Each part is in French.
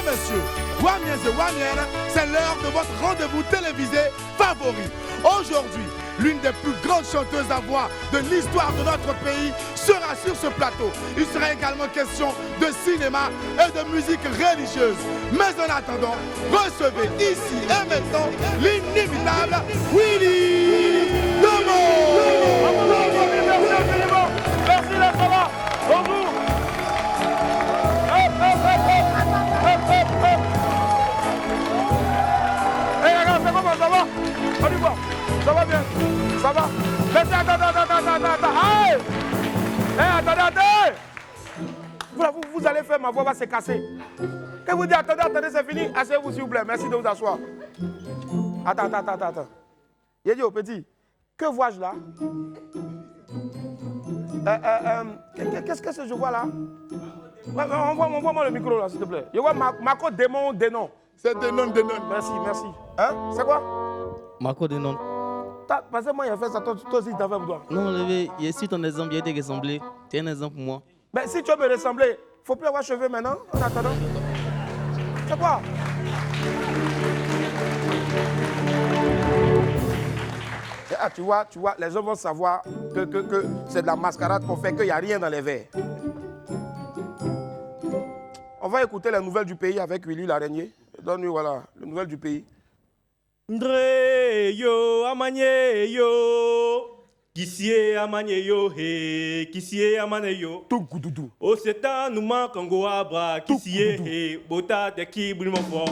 messieurs, Wamiens et Wamiennes, c'est l'heure de votre rendez-vous télévisé favori. Aujourd'hui, l'une des plus grandes chanteuses à voix de l'histoire de notre pays sera sur ce plateau. Il sera également question de cinéma et de musique religieuse. Mais en attendant, recevez ici et maintenant l'inimitable Willy Demo. Merci là, ça va. Bonjour. Hop, hop, hop, hop, hop, hop, hop. Hey, regarde, c'est comment, ça va? On y va. Ça va bien? Ça va? Mais attends. Hey! Hey, attendez. Vous allez faire, ma voix va se casser. Quand vous dites attendez, c'est fini, asseyez-vous s'il vous plaît. Merci de vous asseoir. Attends. Yédio, petit, que vois-je là? Qu'est-ce que je vois là? Envoie-moi le micro là, s'il te plaît. Je vois Marco Démon Dénon. C'est Dénon. Merci. Hein? C'est quoi? Marco Dénon. Parce que moi, il a fait ça, toi aussi, tu as fait pour toi. Non, je suis ton exemple, il a été ressemblé. Tu es un exemple pour moi. Mais si tu veux me ressembler, il ne faut plus avoir cheveux maintenant, en attendant. C'est quoi? Ah, tu vois, les gens vont savoir que c'est de la mascarade qu'on fait, qu'il n'y a rien dans les verres. On va écouter les nouvelles du pays avec Willy l'araignée. Donne-lui, voilà, les nouvelles du pays. Ndre yo amanye yo kisie amanye yo he kisie amane yo Tougoudou. o seta numa kango abra kisie he bota te ki bulmo fo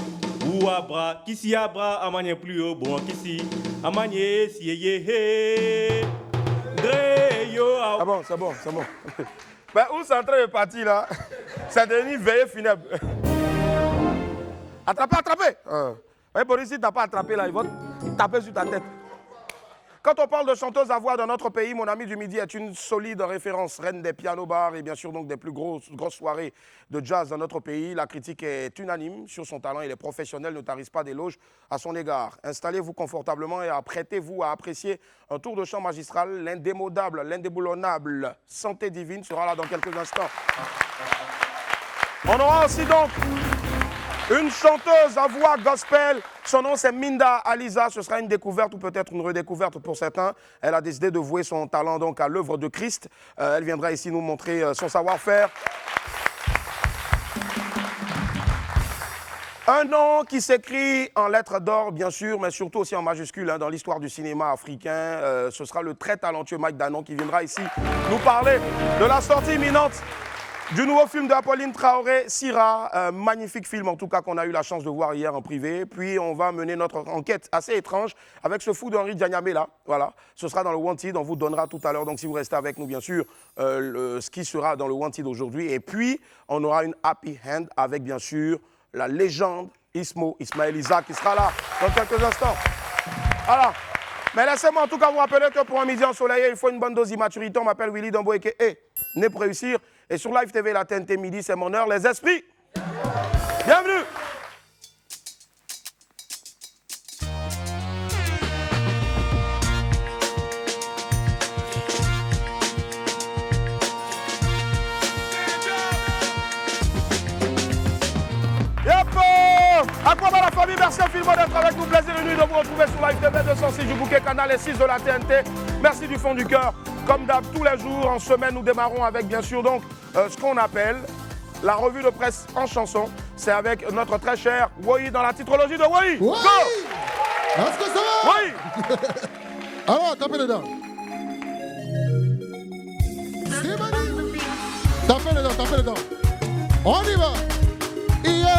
ou abra kisi abra amanye plus yo bon kisi amanye si ye he Ndre yo Ah bon, c'est bon. Ben, où c'est en train de partir là? C'est devenu veillée funèbre. Attrapez! Oui, Boris, si tu n'as pas attrapé là, ils vont taper sur ta tête. Quand on parle de chanteuse à voix dans notre pays, mon ami du midi est une solide référence, reine des pianos-bars et bien sûr donc des plus grosses soirées de jazz dans notre pays. La critique est unanime sur son talent et les professionnels ne tarissent pas d'éloges à son égard. Installez-vous confortablement et apprêtez-vous à apprécier un tour de chant magistral. L'indémodable, l'indéboulonnable Santé Divine sera là dans quelques instants. On aura aussi donc une chanteuse à voix gospel, son nom c'est Minda Aliza, ce sera une découverte ou peut-être une redécouverte pour certains. Elle a décidé de vouer son talent donc à l'œuvre de Christ. Elle viendra ici nous montrer son savoir-faire. Un nom qui s'écrit en lettres d'or, bien sûr, mais surtout aussi en majuscule dans l'histoire du cinéma africain. Ce sera le très talentueux Mike Danon qui viendra ici nous parler de la sortie imminente du nouveau film de Apolline Traoré, Sira, magnifique film en tout cas qu'on a eu la chance de voir hier en privé. Puis on va mener notre enquête assez étrange avec ce fou d'Henri Dianyamé là. Voilà, ce sera dans le Wanted, on vous donnera tout à l'heure. Donc si vous restez avec nous bien sûr, ce qui sera dans le Wanted aujourd'hui. Et puis on aura une happy hand avec bien sûr la légende Ismaël Isaac qui sera là dans quelques instants. Voilà. Mais laissez-moi en tout cas vous rappeler que pour un midi ensoleillé, il faut une bonne dose d'immaturité. On m'appelle Willy Dambo et né pour réussir. Et sur Live TV, la TNT midi, c'est mon heure. Les esprits, bienvenue. À quoi va la famille? Merci infiniment d'être avec nous. Plaisir et nuit de vous retrouver sur Live TV 206 du bouquet canal et 6 de la TNT. Merci du fond du cœur. Comme d'hab, tous les jours, en semaine, nous démarrons avec bien sûr donc ce qu'on appelle la revue de presse en chanson. C'est avec notre très cher Woyi dans la titrologie de Woyi. Go! Est-ce que ça va? Woyi. Alors, tapez dedans. Tapez dedans. On y va. Yeah.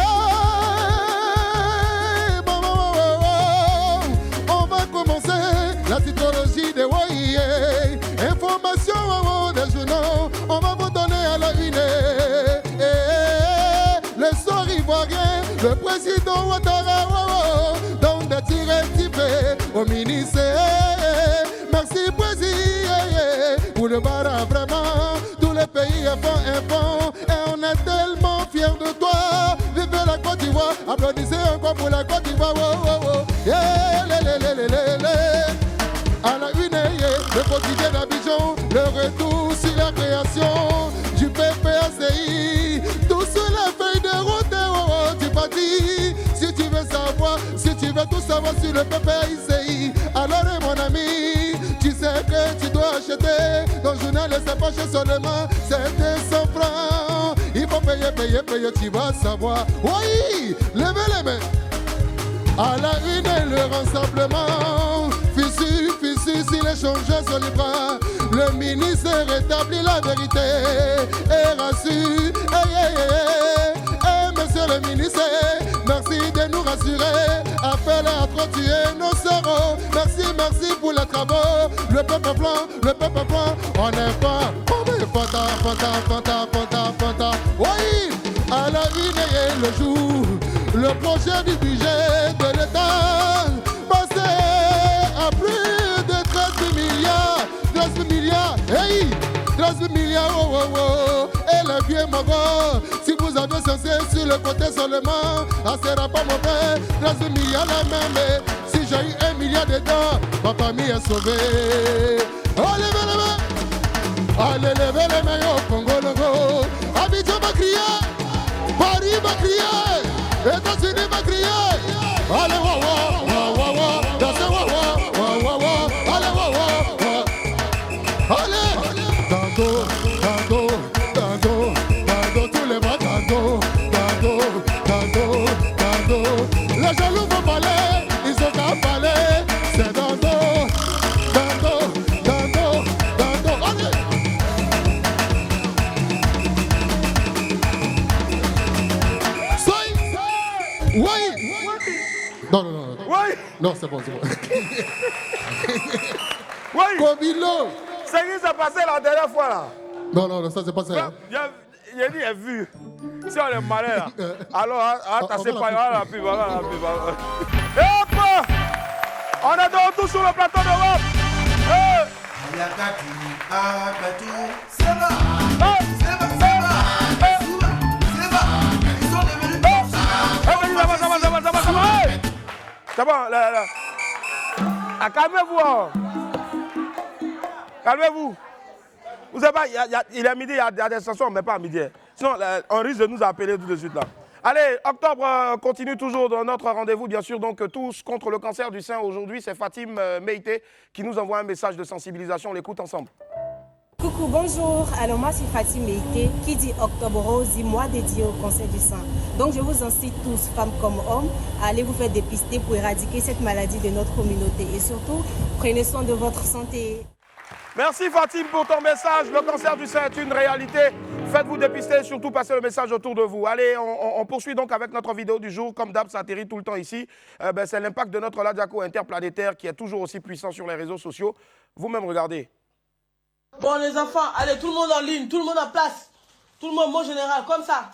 On va commencer la titrologie de Woyi. Information des journaux, on va vous donner à la une. Le soir ivoirien, le président Ouattara, dans des tirés typés au ministère. Merci président, pour le bara vraiment, tous les pays font, et on est tellement fiers de toi. Vive la Côte d'Ivoire, applaudissez encore pour la Côte d'Ivoire. À la une, le quotidien d'Abidjan, le retour sur la création du PPACI, tout sur la feuille de route du parti savoir si le PPICI. Alors mon ami, tu sais que tu dois acheter ton journal et c'est pas cher seulement, c'est 200 francs. Il faut payer, tu vas savoir. Oui, levez les mains. À la une, le rassemblement. Fissu, si les changeurs sont libres. Le ministre rétablit la vérité et rassure. Monsieur le ministre, merci de nous rassurer. Appel à tuer nos sorrows. Merci pour les travaux. Le peuple blanc, on n'est pas. Fanta. Oui, à la une et le jour. Le projet du budget de l'État passé à plus de 13 milliards. 13 milliards, oh. Et les vieux mogos, si vous avez censé sur le côté seulement, ça sera pas mauvais. 13 milliards la même, si j'ai eu 1 milliard dedans, ma famille est sauvée. Oh, levez les mains. Allez, levez les mains au Congo, Logo. Abidjan va crier, Paris va crier. États-Unis va crier. Allez, wa, dansez, wa. Allez, wa. Allez, tango, tous les bras, tango. Les jaloux vont parler, ils ont qu'à parler. C'est tango. Allez. Oui. Non. Oui. Non, c'est bon. Oui. Kobilo. C'est qui s'est passé la dernière fois là? Non, ça c'est pas ça. J'ai dit, j'ai vu. Si on est malin là. Alors, t'as séparé la pub. Hop! On est de retour sur le plateau d'Europe. C'est bon, là. Ah, calmez-vous. Vous savez pas, il est midi, il y a des chansons, mais pas à midi. Sinon, on risque de nous appeler tout de suite là. Allez, octobre continue toujours dans notre rendez-vous, bien sûr. Donc, tous contre le cancer du sein. Aujourd'hui, c'est Fatim Meïté qui nous envoie un message de sensibilisation. On l'écoute ensemble. Coucou, bonjour. Alors moi c'est Fatim Meïté. Qui dit Octobre Rose dit mois dédié au cancer du sein. Donc je vous incite tous, femmes comme hommes, à aller vous faire dépister pour éradiquer cette maladie de notre communauté. Et surtout, prenez soin de votre santé. Merci Fatim pour ton message. Le cancer du sein est une réalité. Faites-vous dépister et surtout passez le message autour de vous. Allez, on poursuit donc avec notre vidéo du jour. Comme d'hab, ça atterrit tout le temps ici. C'est l'impact de notre Ladiako interplanétaire qui est toujours aussi puissant sur les réseaux sociaux. Vous-même, regardez. Bon les enfants, allez, tout le monde en ligne, tout le monde en place. Tout le monde, mot général, comme ça.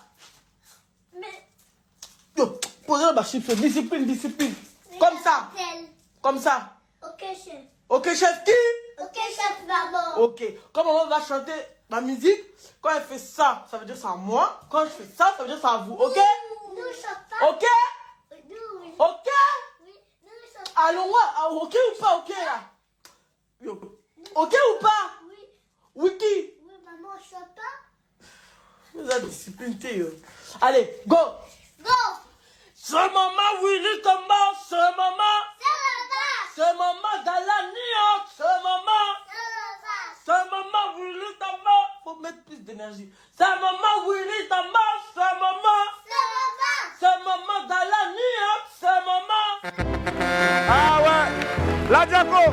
Mais... Yo, posez la chips, discipline. Comme ça. Comme ça. Ok, chef. Ok, chef qui? Ok, chef, maman. Ok. Quand maman va chanter ma musique, quand elle fait ça, ça veut dire c'est à moi. Quand je fais ça, ça veut dire c'est à vous, ok? Nous chantons. Ok? Nous, oui. Ok? Oui, nous chantons. Allons, ok ou pas, ok là? Yo. Ok ou pas? Wiki. Oui, maman, chante pas. Vous avez discipline, yo. Allez, go. Go. Ce moment, Willy comment? Ce moment. C'est Ce moment dans la nuit, ce moment. Ce moment, Willy comment? Faut mettre plus d'énergie. Ce moment, Willy comment? Ce moment. Ce moment dans la nuit, ce moment. Ah ouais, Ladiako.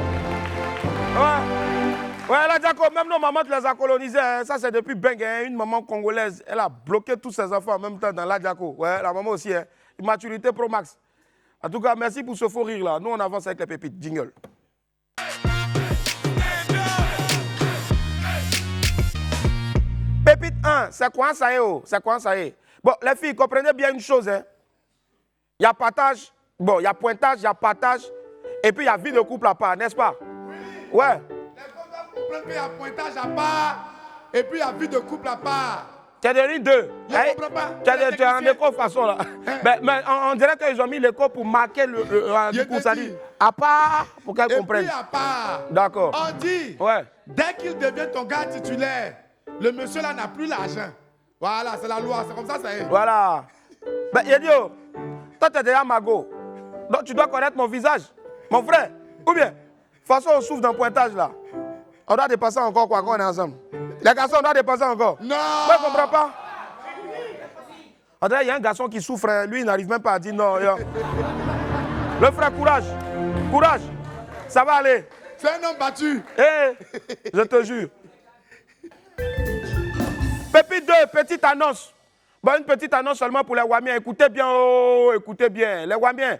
Ouais, Ladiako, même nos mamans qui les a colonisés, hein, ça c'est depuis Beng, hein, une maman congolaise, elle a bloqué tous ses enfants en même temps dans Ladiako. Ouais, la maman aussi, hein, maturité pro max. En tout cas, merci pour ce faux rire là. Nous on avance avec les pépites. Jingle. Pépite 1, c'est quoi ça y est, oh? C'est quoi ça y est? Bon, les filles, comprenez bien une chose, hein. Il y a partage, bon, il y a pointage, il y a partage, et puis il y a vie de couple à part, n'est-ce pas? Oui. Ouais. Les femmes, il y a pointage à part, et puis il y a vie de couple à part. Tu as donné deux. Je ne comprends pas. Tu as un écho façon là. mais on dirait qu'ils ont mis l'écho pour marquer du coup, ça dit à part pour qu'elle comprenne. Et puis à part. D'accord. On dit, ouais. Dès qu'il devient ton gars titulaire, le monsieur là n'a plus l'argent. Voilà, c'est la loi, c'est comme ça, ça est. Voilà. Ben, Yedio, toi tu es déjà mago. Donc tu dois connaître mon visage, mon frère. Ou bien, de toute façon, on souffre d'un pointage là. On doit dépasser encore quoi quand on est ensemble. Les garçons, on doit dépasser encore. Non. Moi, je ne comprends pas. On dirait qu'il y a un garçon qui souffre, hein. Lui, il n'arrive même pas à dire non. Le frère, courage. Courage. Ça va aller. C'est un homme battu. Je te jure. Pépite 2, petite annonce. Bon, une petite annonce seulement pour les Wamiens. Écoutez bien, oh, écoutez bien. Les Wamiens.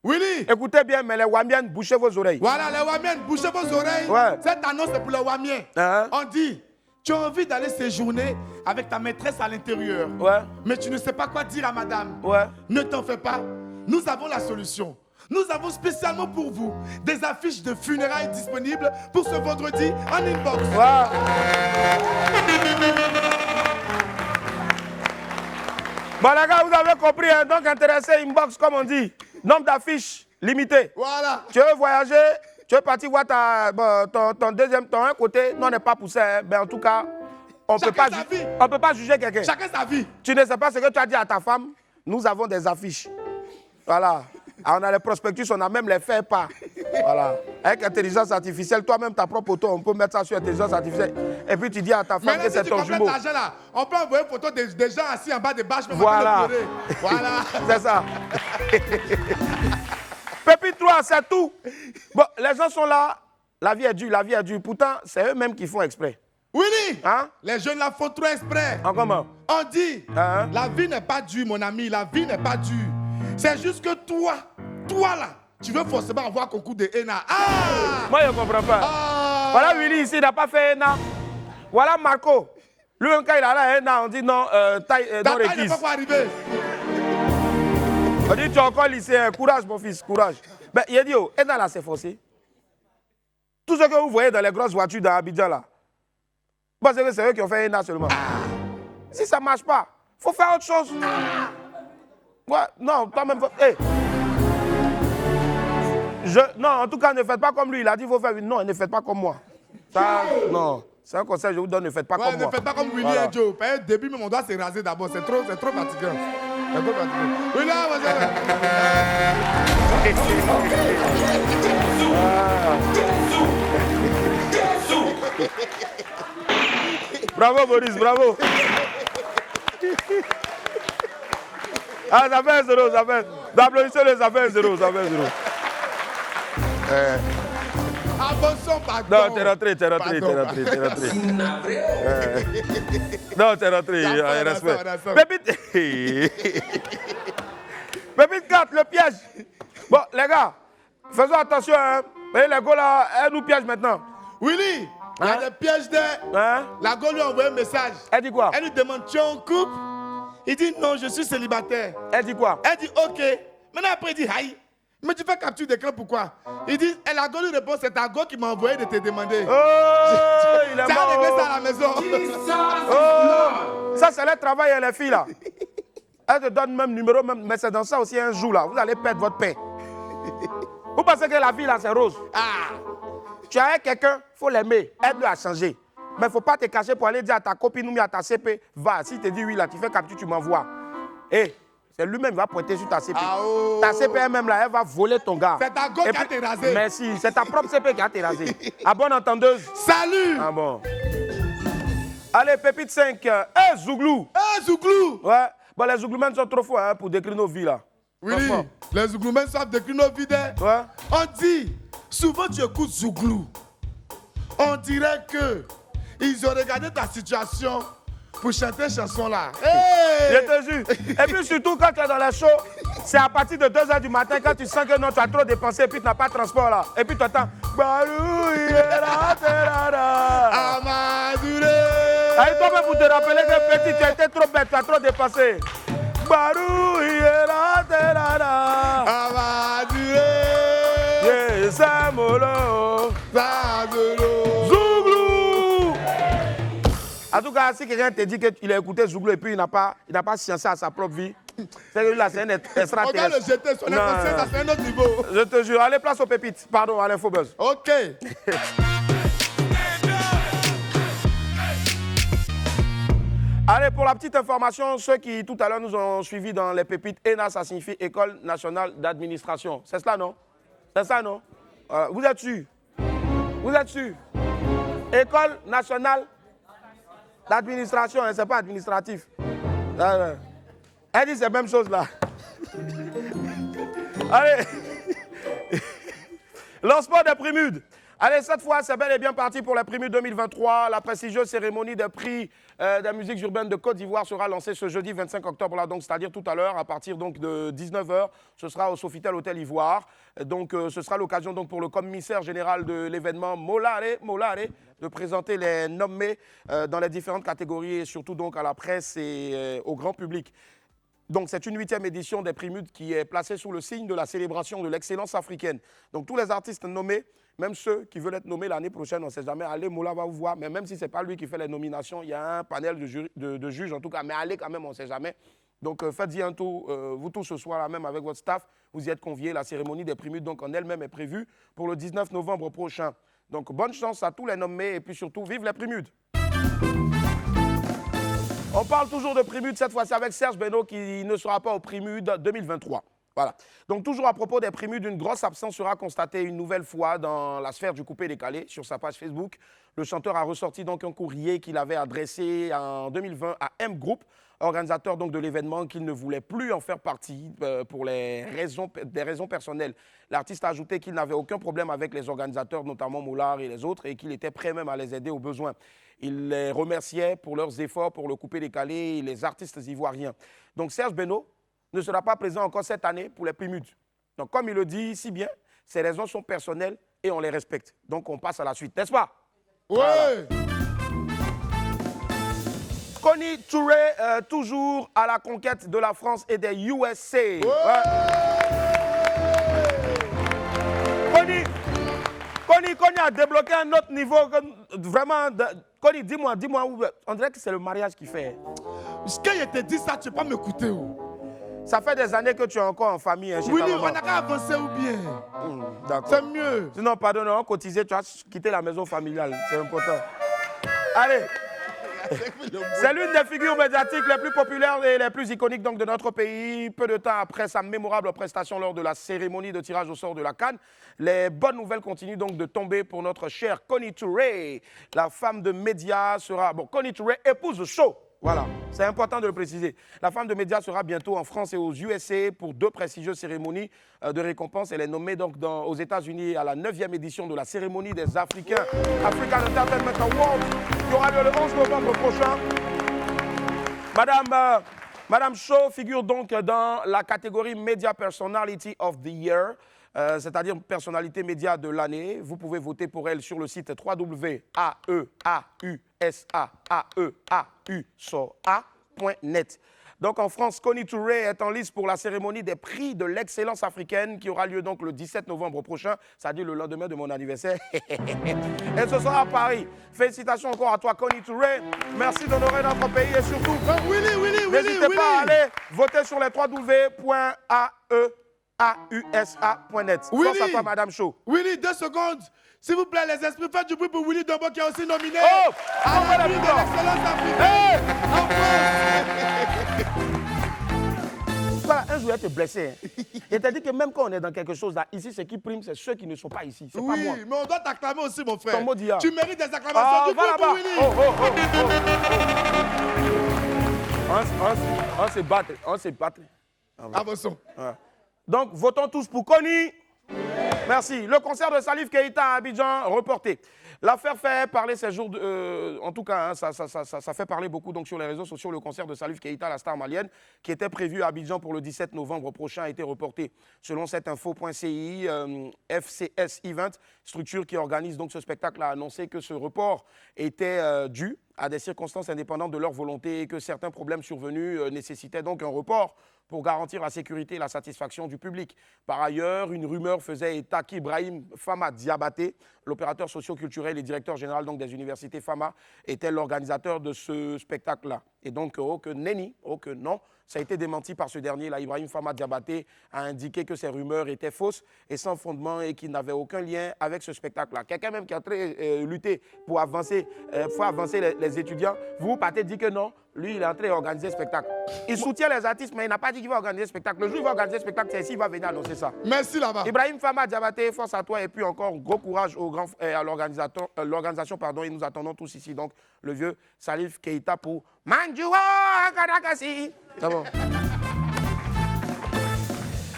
Willy. Écoutez bien, mais les Wamiens, bouchez vos oreilles. Voilà, les Wamiens, bouchez vos oreilles. Ouais. Cette annonce est pour les Wamiens. On dit, tu as envie d'aller séjourner avec ta maîtresse à l'intérieur. Ouais. Mais tu ne sais pas quoi dire à madame. Ouais. Ne t'en fais pas. Nous avons la solution. Nous avons spécialement pour vous des affiches de funérailles disponibles pour ce vendredi en inbox. Bon les gars, vous avez compris, hein? Donc intéressé, inbox comme on dit. Nombre d'affiches limité. Voilà. Tu veux voyager, tu veux partir voir ton deuxième, ton un côté, non, on n'est pas poussé. Hein? Ben, en tout cas, on ne peut pas juger quelqu'un. Chacun sa vie. Tu ne sais pas ce que tu as dit à ta femme. Nous avons des affiches. Voilà. On a les prospectus, on a même les faits pas. Voilà. Avec intelligence artificielle, toi-même, ta propre auto, on peut mettre ça sur intelligence artificielle. Et puis tu dis à ta femme que c'est ton jumeau. Là, on peut envoyer une photo des gens assis en bas des bâches, mais voilà. On peut le pleurer. Voilà. C'est ça. Pépite 3, c'est tout. Bon, les gens sont là. La vie est dure, la vie est dure. Pourtant, c'est eux-mêmes qui font exprès. Willy, hein? Les jeunes la font trop exprès. En comment? On dit, la vie n'est pas dure, mon ami, la vie n'est pas dure. C'est juste que toi là, tu veux forcément avoir concours de ENA. Ah! Moi, je ne comprends pas. Ah! Voilà Willy ici, il n'a pas fait ENA. Voilà Marco. Lui, quand il a la ENA, on dit non, taille non requise. Ta taille n'est pas arriver. On dit tu es encore lycéen. Courage, mon fils, courage. Ben, il a dit, oh, ENA là, c'est forcé. Tout ce que vous voyez dans les grosses voitures dans Abidjan là, bon, c'est eux qui ont fait ENA seulement. Si ça ne marche pas, il faut faire autre chose. Ouais, non, toi-même, hey. Non, en tout cas, ne faites pas comme lui. Il a dit qu'il faut faire une. Non, ne faites pas comme moi. Ça, non. C'est un conseil que je vous donne, ne faites pas comme moi. Ne faites pas comme Willy et Joe. Au début, même on doit se raser d'abord. C'est trop fatigant. C'est trop fatigant. Willy, Bravo, Boris, bravo. Ah, ça fait un 0, ça fait. Applaudissez-le, ça fait un 0, ça fait un 0. Avançons, pardon. Non, t'es rentré. Non, t'es rentré, respect. Pépite. Pépite 4, le piège. Bon, les gars, faisons attention, hein. Vous voyez, les gars là, elle nous piège maintenant. Willy, il y a des pièges de. La go lui a envoyé un message. Elle dit quoi? Elle lui demande, tu es en couple? Il dit non, je suis célibataire. Elle dit quoi? Elle dit ok. Maintenant après, il dit aïe. Mais tu fais capture d'écran, pourquoi? Il dit, la go lui répond, c'est ta go qui m'a envoyé de te demander. Oh, il est mort. Tu as réglé ça à la maison. Oh, ça c'est le travail et les filles là. Elle te donne même numéro, même, mais c'est dans ça aussi un jour là. Vous allez perdre votre paix. Vous pensez que la vie là c'est rose? Ah. Tu as quelqu'un, il faut l'aimer. Aide-le à changer. Mais il ne faut pas te cacher pour aller dire à ta copine ou à ta CP, va, si te dit oui là, tu fais capture, tu m'envoies. Et c'est lui-même qui va pointer sur ta CP. Ah oh. Ta CP elle-même là, elle va voler ton gars. C'est ta go qui a te rasé. Merci, c'est ta propre CP qui a te rasé. À bonne entendeuse. Salut. Ah bon. Allez, Pépite 5. Zouglou. Zouglou. Ouais. Bon, les Zougloumènes sont trop forts hein, pour décrire nos vies là. Oui, les Zougloumènes savent décrire nos vies. Ouais. On dit, souvent tu écoutes Zouglou. On dirait que ils ont regardé ta situation pour chanter cette chanson-là. Hey! Je te jure. Et puis surtout quand tu es dans les shows, c'est à partir de 2h du matin quand tu sens que non, tu as trop dépensé et puis tu n'as pas de transport là. Et puis tu attends. Allez, toi-même pour te rappeler que petit, tu as été trop bête, tu as trop dépensé. En tout cas, si quelqu'un te dit qu'il a écouté Zouglou et puis il n'a pas sciencé à sa propre vie, c'est que là, c'est un extraterrestre. On doit le jeter, son inconscient, ça fait un autre niveau. Je te jure, allez, place aux pépites. Pardon, à l'infobuzz. Ok. Allez, pour la petite information, ceux qui tout à l'heure nous ont suivis dans les pépites, ENA, ça signifie École nationale d'administration. C'est cela, non? C'est ça, non? Vous êtes sûr? Vous êtes sûr? École nationale d'administration, hein, c'est pas administratif. Elle dit c'est la même chose là. Allez. Lancement des Primudes. Allez, cette fois, c'est bel et bien parti pour les Primudes 2023. La prestigieuse cérémonie des prix des musiques urbaines de Côte d'Ivoire sera lancée ce jeudi 25 octobre, là, donc c'est-à-dire tout à l'heure, à partir donc, de 19h. Ce sera au Sofitel Hôtel Ivoire. Donc, ce sera l'occasion donc, pour le commissaire général de l'événement, Molare, de présenter les nommés dans les différentes catégories et surtout donc, à la presse et au grand public. Donc, c'est une 8e édition des Primudes qui est placée sous le signe de la célébration de l'excellence africaine. Donc, tous les artistes nommés, même ceux qui veulent être nommés l'année prochaine, on ne sait jamais, allez, Moula va vous voir, mais même si ce n'est pas lui qui fait les nominations, il y a un panel de juges en tout cas, mais allez quand même, on ne sait jamais. Donc, faites-y un tour, vous tous ce soir-là même avec votre staff, vous y êtes conviés. La cérémonie des Primudes, donc, en elle-même est prévue pour le 19 novembre prochain. Donc, bonne chance à tous les nommés et puis surtout, vive les Primudes. On parle toujours de Primudes, cette fois-ci avec Serge Beno qui ne sera pas au Primudes 2023. Voilà. Donc toujours à propos des Primudes, une grosse absence sera constatée une nouvelle fois dans la sphère du coupé-décalé sur sa page Facebook. Le chanteur a ressorti donc un courrier qu'il avait adressé en 2020 à M Group, organisateur donc de l'événement, qu'il ne voulait plus en faire partie pour des raisons personnelles. L'artiste a ajouté qu'il n'avait aucun problème avec les organisateurs, notamment Moulard et les autres, et qu'il était prêt même à les aider aux besoins. Il les remerciait pour leurs efforts pour le coupé-décalé et les artistes ivoiriens. Donc Serge Beno ne sera pas présent encore cette année pour les Primudes. Donc comme il le dit si bien, ces raisons sont personnelles et on les respecte. Donc on passe à la suite, n'est-ce pas? Oui. Voilà. Connie Touré, toujours à la conquête de la France et des USA. Ouais. Connie a débloqué un autre niveau. Vraiment, Connie, dis-moi, on dirait que c'est le mariage qui fait. Quand je te dis ça, tu ne peux pas m'écouter. Ça fait des années que tu es encore en famille. Hein, Oui, on n'a qu'à avancer ou bien. D'accord. C'est mieux. Sinon, pardonne, on cotisait, tu as quitté la maison familiale. C'est important. Allez. C'est l'une des figures médiatiques les plus populaires et les plus iconiques donc, de notre pays. Peu de temps après sa mémorable prestation lors de la cérémonie de tirage au sort de la CAN, les bonnes nouvelles continuent donc de tomber pour notre chère Connie Touré. La femme de médias sera... Bon, Connie Touré épouse le show. Voilà, c'est important de le préciser. La femme de médias sera bientôt en France et aux USA pour 2 prestigieuses cérémonies de récompense. Elle est nommée donc aux États-Unis à la 9e édition de la cérémonie des Africains, African Entertainment Awards, qui aura lieu le 11 novembre prochain. Madame Shaw figure donc dans la catégorie Media Personality of the Year, c'est-à-dire personnalité média de l'année. Vous pouvez voter pour elle sur le site www.aeausa.net. Donc en France, Connie Touré est en lice pour la cérémonie des prix de l'excellence africaine qui aura lieu donc le 17 novembre prochain, c'est-à-dire le lendemain de mon anniversaire. Et ce sera à Paris. Félicitations encore à toi, Connie Touré. Merci d'honorer notre pays et surtout, n'hésitez pas à aller voter sur les www.aeusa.net. Force à toi, Madame Shaw. Willy, 2 secondes. S'il vous plaît, les esprits, faites du bruit pour Willy Dombo qui est aussi nominé Oh, à la prix de l'excellence africaine. Voilà, un jour, il te blessé. Hein. Il t'a dit que même quand on est dans quelque chose là, ici, ce qui prime, c'est ceux qui ne sont pas ici. C'est pas moi. Oui, mais on doit t'acclamer aussi, mon frère. Ton mot d'IA. Tu mérites des acclamations. Du coup, pour Willy. On se battre. Avançons. Ouais. Donc, votons tous pour Connie. Merci. Le concert de Salif Keïta à Abidjan reporté. L'affaire fait parler ces jours, en tout cas, hein, ça fait parler beaucoup donc, sur les réseaux sociaux. Le concert de Salif Keïta, la star malienne, qui était prévu à Abidjan pour le 17 novembre prochain, a été reporté. Selon cette info.ci, FCS Event, structure qui organise donc ce spectacle, a annoncé que ce report était dû à des circonstances indépendantes de leur volonté et que certains problèmes survenus nécessitaient donc un report pour garantir la sécurité et la satisfaction du public. Par ailleurs, une rumeur faisait état qu'Ibrahim Fama Diabaté, l'opérateur socio-culturel et directeur général donc, des universités Fama, était l'organisateur de ce spectacle-là. Et donc, que nenni, que non, ça a été démenti par ce dernier. Là, Ibrahim Fama Diabaté a indiqué que ces rumeurs étaient fausses et sans fondement et qu'il n'avait aucun lien avec ce spectacle-là. Quelqu'un même qui a très lutté pour avancer les étudiants. Vous partez dire que non, lui, il est en train d'organiser un spectacle. Il soutient les artistes, mais il n'a pas dit qu'il va organiser un spectacle. Le jour où il va organiser un spectacle, c'est ici, il va venir annoncer ça. Merci là-bas. Ibrahim Fama Diabaté, force à toi et puis encore gros courage à l'organisation. Et nous attendons tous ici. Donc, le vieux Salif Keita pour Manjua Kadakasi. C'est bon.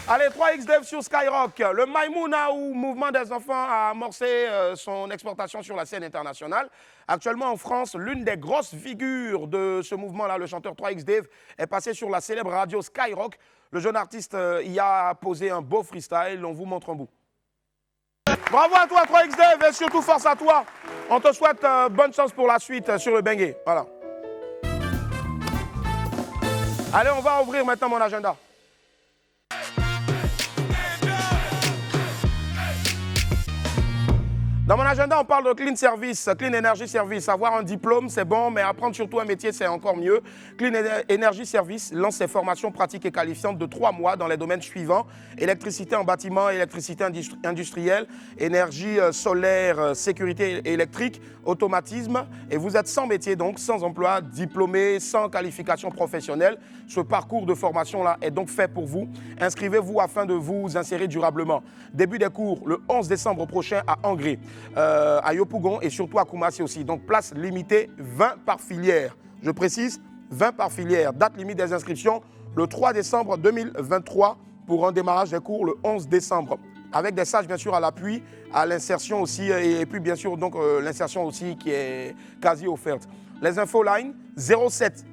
Allez, 3XDev sur Skyrock. Le Maïmouna ou Mouvement des enfants a amorcé son exportation sur la scène internationale. Actuellement en France, l'une des grosses figures de ce mouvement-là, le chanteur 3XDev, est passé sur la célèbre radio Skyrock. Le jeune artiste y a posé un beau freestyle. On vous montre un bout. Bravo à toi 3XDev et surtout force à toi. On te souhaite bonne chance pour la suite sur le Bengué. Voilà. Allez, on va ouvrir maintenant mon agenda. Dans mon agenda, on parle de Clean Service, Clean Energy Service. Avoir un diplôme, c'est bon, mais apprendre surtout un métier, c'est encore mieux. Clean Energy Service lance ses formations pratiques et qualifiantes de 3 mois dans les domaines suivants. Électricité en bâtiment, électricité industrielle, énergie solaire, sécurité électrique, automatisme. Et vous êtes sans métier, donc sans emploi, diplômé, sans qualification professionnelle. Ce parcours de formation-là est donc fait pour vous. Inscrivez-vous afin de vous insérer durablement. Début des cours le 11 décembre prochain à Angré. À Yopougon et surtout à Koumassi aussi. Donc place limitée, 20 par filière. Je précise, 20 par filière. Date limite des inscriptions, le 3 décembre 2023 pour un démarrage des cours le 11 décembre. Avec des stages bien sûr à l'appui, à l'insertion aussi et puis bien sûr donc l'insertion aussi qui est quasi offerte. Les infos line 07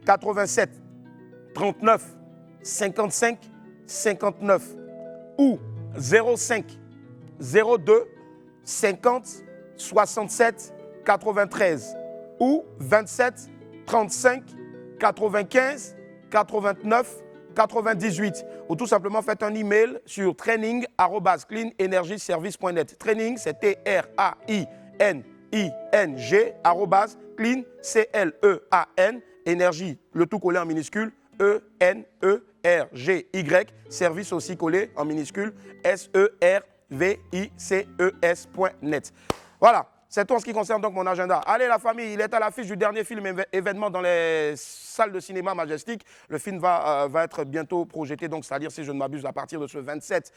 87 39 55 59 ou 05 02 50 67 93 ou 27 35 95 89 98 ou tout simplement faites un email sur training@cleanenergyservice.net. Training, c'est TRAINING @clean CLEAN énergie, le tout collé en minuscule ENERGY, service aussi collé en minuscule SERVICES.net. Voilà, c'est tout en ce qui concerne donc mon agenda. Allez la famille, il est à l'affiche du dernier film événement dans les salles de cinéma Majestic. Le film va être bientôt projeté, donc c'est-à-dire si je ne m'abuse à partir de ce 27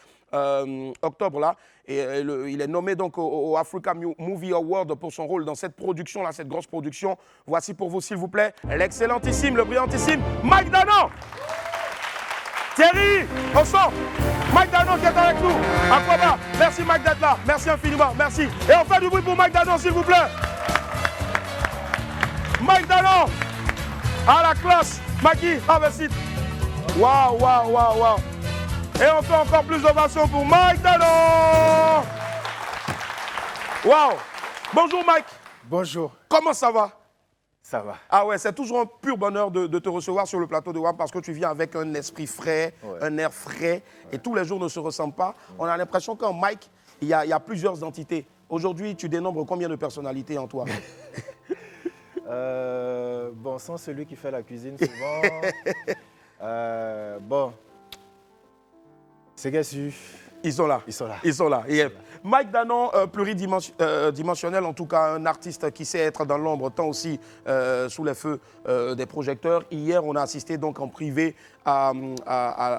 octobre là. Et il est nommé donc au Africa Movie Award pour son rôle dans cette production là, cette grosse production. Voici pour vous s'il vous plaît l'excellentissime, le brillantissime Mike Danon. Thierry, on sort. Mike Danon qui est avec nous. Aquaba, merci Mike d'être là. Merci infiniment, merci. Et on fait du bruit pour Mike Danon, s'il vous plaît. Mike Danon, à la classe. Maki, have a seat. Waouh, waouh, waouh, waouh. Et on fait encore plus d'ovations pour Mike Danon. Waouh. Bonjour Mike. Bonjour. Comment ça va? Ça va. Ah ouais, c'est toujours un pur bonheur de te recevoir sur le plateau de WAM parce que tu viens avec un esprit frais, un air frais, et tous les jours ne se ressemblent pas. On a l'impression qu'en Mike, il y a plusieurs entités. Aujourd'hui, tu dénombres combien de personnalités en toi? Bon, sans celui qui fait la cuisine souvent. Bon, c'est qu'est-ce. Ils sont là. Ils sont là. Ils sont là. Yep. Mike Danon, pluridimensionnel, en tout cas un artiste qui sait être dans l'ombre, tant aussi sous les feux des projecteurs. Hier, on a assisté donc en privé à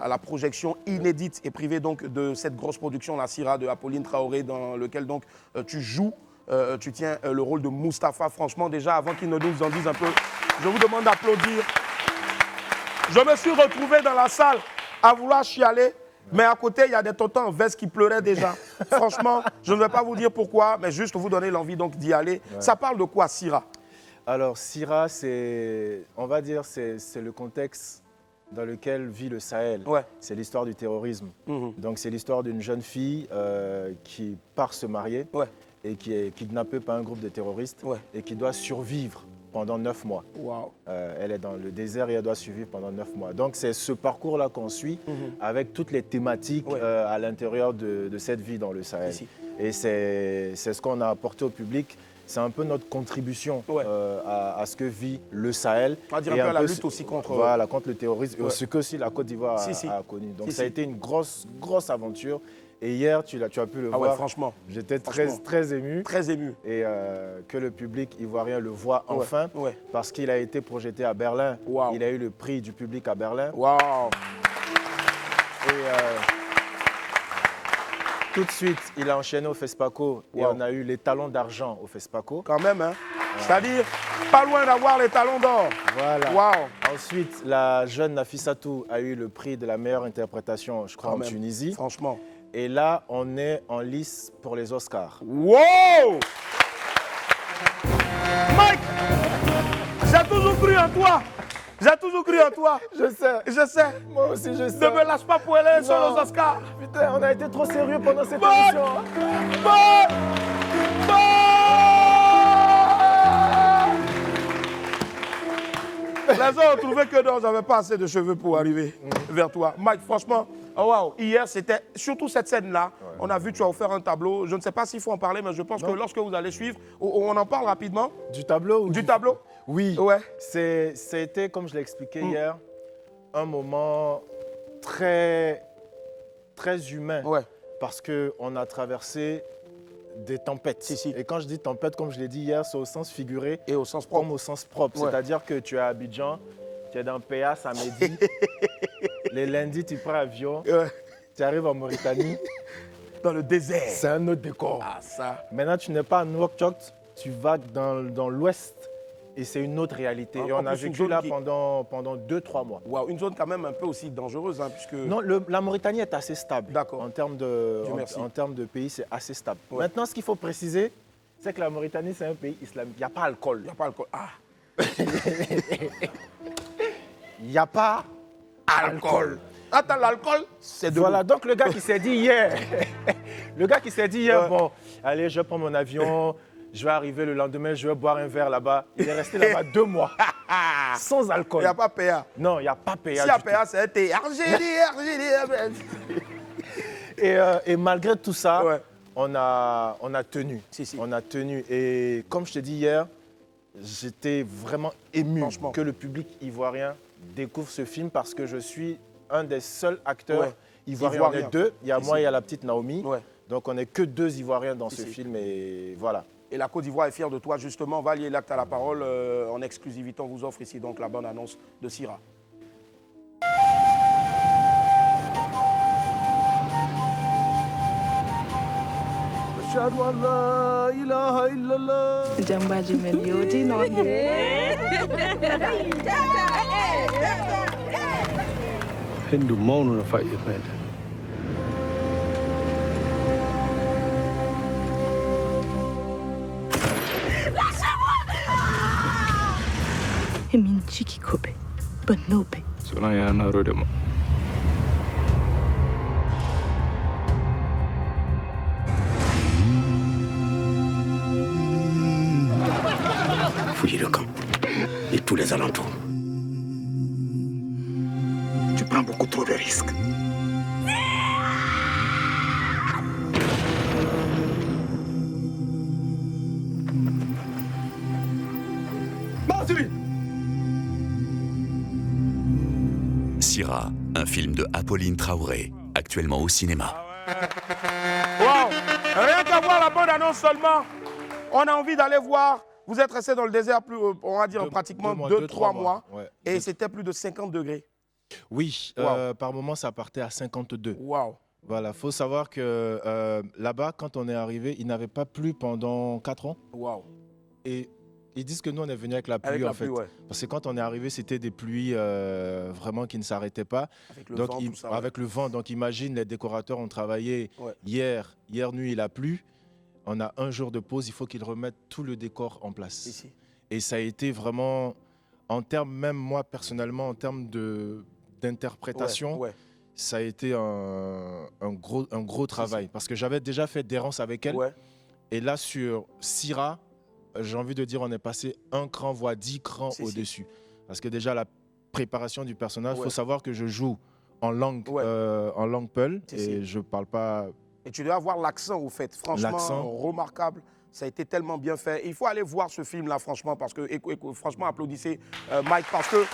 la projection inédite et privée donc de cette grosse production, La Syrah de Apolline Traoré, dans lequel donc tu joues, tu tiens le rôle de Mustapha. Franchement, déjà, avant qu'il ne nous en dise un peu, je vous demande d'applaudir. Je me suis retrouvé dans la salle à vouloir chialer. Mais à côté, il y a des tontons en veste qui pleuraient déjà. Franchement, je ne vais pas vous dire pourquoi, mais juste vous donner l'envie donc d'y aller. Ouais. Ça parle de quoi, Syrah? Alors, Syrah, on va dire, c'est le contexte dans lequel vit le Sahel. Ouais. C'est l'histoire du terrorisme. Donc, c'est l'histoire d'une jeune fille qui part se marier et qui est kidnappée par un groupe de terroristes et qui doit survivre pendant 9 mois. Wow. Elle est dans le désert et elle doit survivre pendant 9 mois. Donc c'est ce parcours-là qu'on suit avec toutes les thématiques à l'intérieur de cette vie dans le Sahel. Ici. Et c'est ce qu'on a apporté au public. C'est un peu notre contribution à ce que vit le Sahel. On va dire un peu à la lutte aussi contre... Voilà, contre le terrorisme et ce que aussi la Côte d'Ivoire a connu. Donc ça a été une grosse aventure. Et hier, tu as pu le Ah ouais, voir. franchement. J'étais très ému. Très ému. Et que le public ivoirien le voit enfin. Ouais. Parce qu'il a été projeté à Berlin. Wow. Il a eu le prix du public à Berlin. Waouh. Et tout de suite, il a enchaîné au FESPACO. Et on a eu les talons d'argent au FESPACO. Quand même, hein. C'est-à-dire, pas loin d'avoir les talons d'or. Voilà. Waouh. Ensuite, la jeune Nafissatou a eu le prix de la meilleure interprétation, je crois, en Tunisie. Franchement. Et là, on est en lice pour les Oscars. Wow! Mike, j'ai toujours cru en toi. J'ai toujours cru en toi. Je sais. Je sais. Moi aussi, je sais. Ne me lâche pas pour aller sur les Oscars. Putain, on a été trop sérieux pendant cette Mike! émission. Mike! Les gens ont trouvé que non, j'avais pas assez de cheveux pour arriver vers toi. Mike, franchement, oh wow, hier, c'était surtout cette scène-là. On a vu, tu as offert un tableau. Je ne sais pas s'il faut en parler, mais je pense que lorsque vous allez suivre, on en parle rapidement. Du tableau ou Du tableau? Oui. Ouais. C'était, comme je l'ai expliqué hier, un moment très, très humain. Ouais. Parce qu'on a traversé des tempêtes. Et quand je dis tempête, comme je l'ai dit hier, c'est au sens figuré et au sens propre. Comme au sens propre. Ouais. C'est-à-dire que tu es à Abidjan, tu es dans PA samedi, les lundis tu prends avion, tu arrives en Mauritanie. Dans le désert. C'est un autre décor. Ah, ça. Maintenant, tu n'es pas à Nouakchott, tu vas dans l'ouest et c'est une autre réalité. Et on a vécu là pendant 2-3 mois. Wow, une zone quand même un peu aussi dangereuse, hein, puisque... Non, la Mauritanie est assez stable. D'accord. En termes de pays, c'est assez stable. Ouais. Maintenant, ce qu'il faut préciser, c'est que la Mauritanie, c'est un pays islamique. Il n'y a pas d'alcool. Il n'y a pas d'alcool. Ah. Il n'y a pas d'alcool. Attends, l'alcool, c'est de Voilà, donc le gars qui s'est dit hier, bon, allez, je prends mon avion, je vais arriver le lendemain, je vais boire un verre là-bas. Il est resté là-bas 2 mois, sans alcool. Il n'y a pas PA. Non, il n'y a pas PA. S'il y a PA, c'est un thé. Argélie. Et malgré tout ça, on a tenu. On a tenu. Et comme je te dis hier, j'étais vraiment ému que le public ivoirien découvre ce film parce que je suis un des seuls acteurs ivoiriens. On est 2. Il y a moi et il y a la petite Naomi. Donc on n'est que 2 Ivoiriens dans ce film et voilà. Et la Côte d'Ivoire est fière de toi justement. Valier l'acte à la parole en exclusivité. On vous offre ici donc la bonne annonce de Sira. Jambaji Melioti no Hindu mono na fight man. Emin chiki kope, but no pe. So na ya na rode mo. Fouiller le camp et tous les alentours. Tu prends beaucoup trop de risques. Sira, un film de Apolline Traoré, actuellement au cinéma. Wow! Rien qu'à voir la bande-annonce seulement, on a envie d'aller voir. Vous êtes resté dans le désert, on va dire pratiquement 2-3 mois. Ouais. Et c'était plus de 50 degrés. Oui, par moment, ça partait à 52. Wow. Voilà, il faut savoir que là-bas, quand on est arrivé, il n'avait pas plu pendant 4 ans. Wow. Et ils disent que nous, on est venu avec la pluie, en fait. Parce que quand on est arrivé, c'était des pluies vraiment qui ne s'arrêtaient pas. Avec le vent, tout ça. Avec le vent. Donc, imagine, les décorateurs ont travaillé hier nuit, il a plu. On a un jour de pause, il faut qu'ils remettent tout le décor en place. Ici. Et ça a été vraiment, en termes, même moi personnellement, en termes d'interprétation, ça a été un gros travail. Parce que j'avais déjà fait d'errance avec elle. Et là, sur Sira, j'ai envie de dire, on est passé un cran, voire 10 crans au-dessus. Parce que déjà, la préparation du personnage, il faut savoir que je joue en langue peul et je ne parle pas... Et tu dois avoir l'accent, au fait. Franchement, remarquable. Ça a été tellement bien fait. Il faut aller voir ce film-là, franchement, parce que, franchement, applaudissez Mike, parce que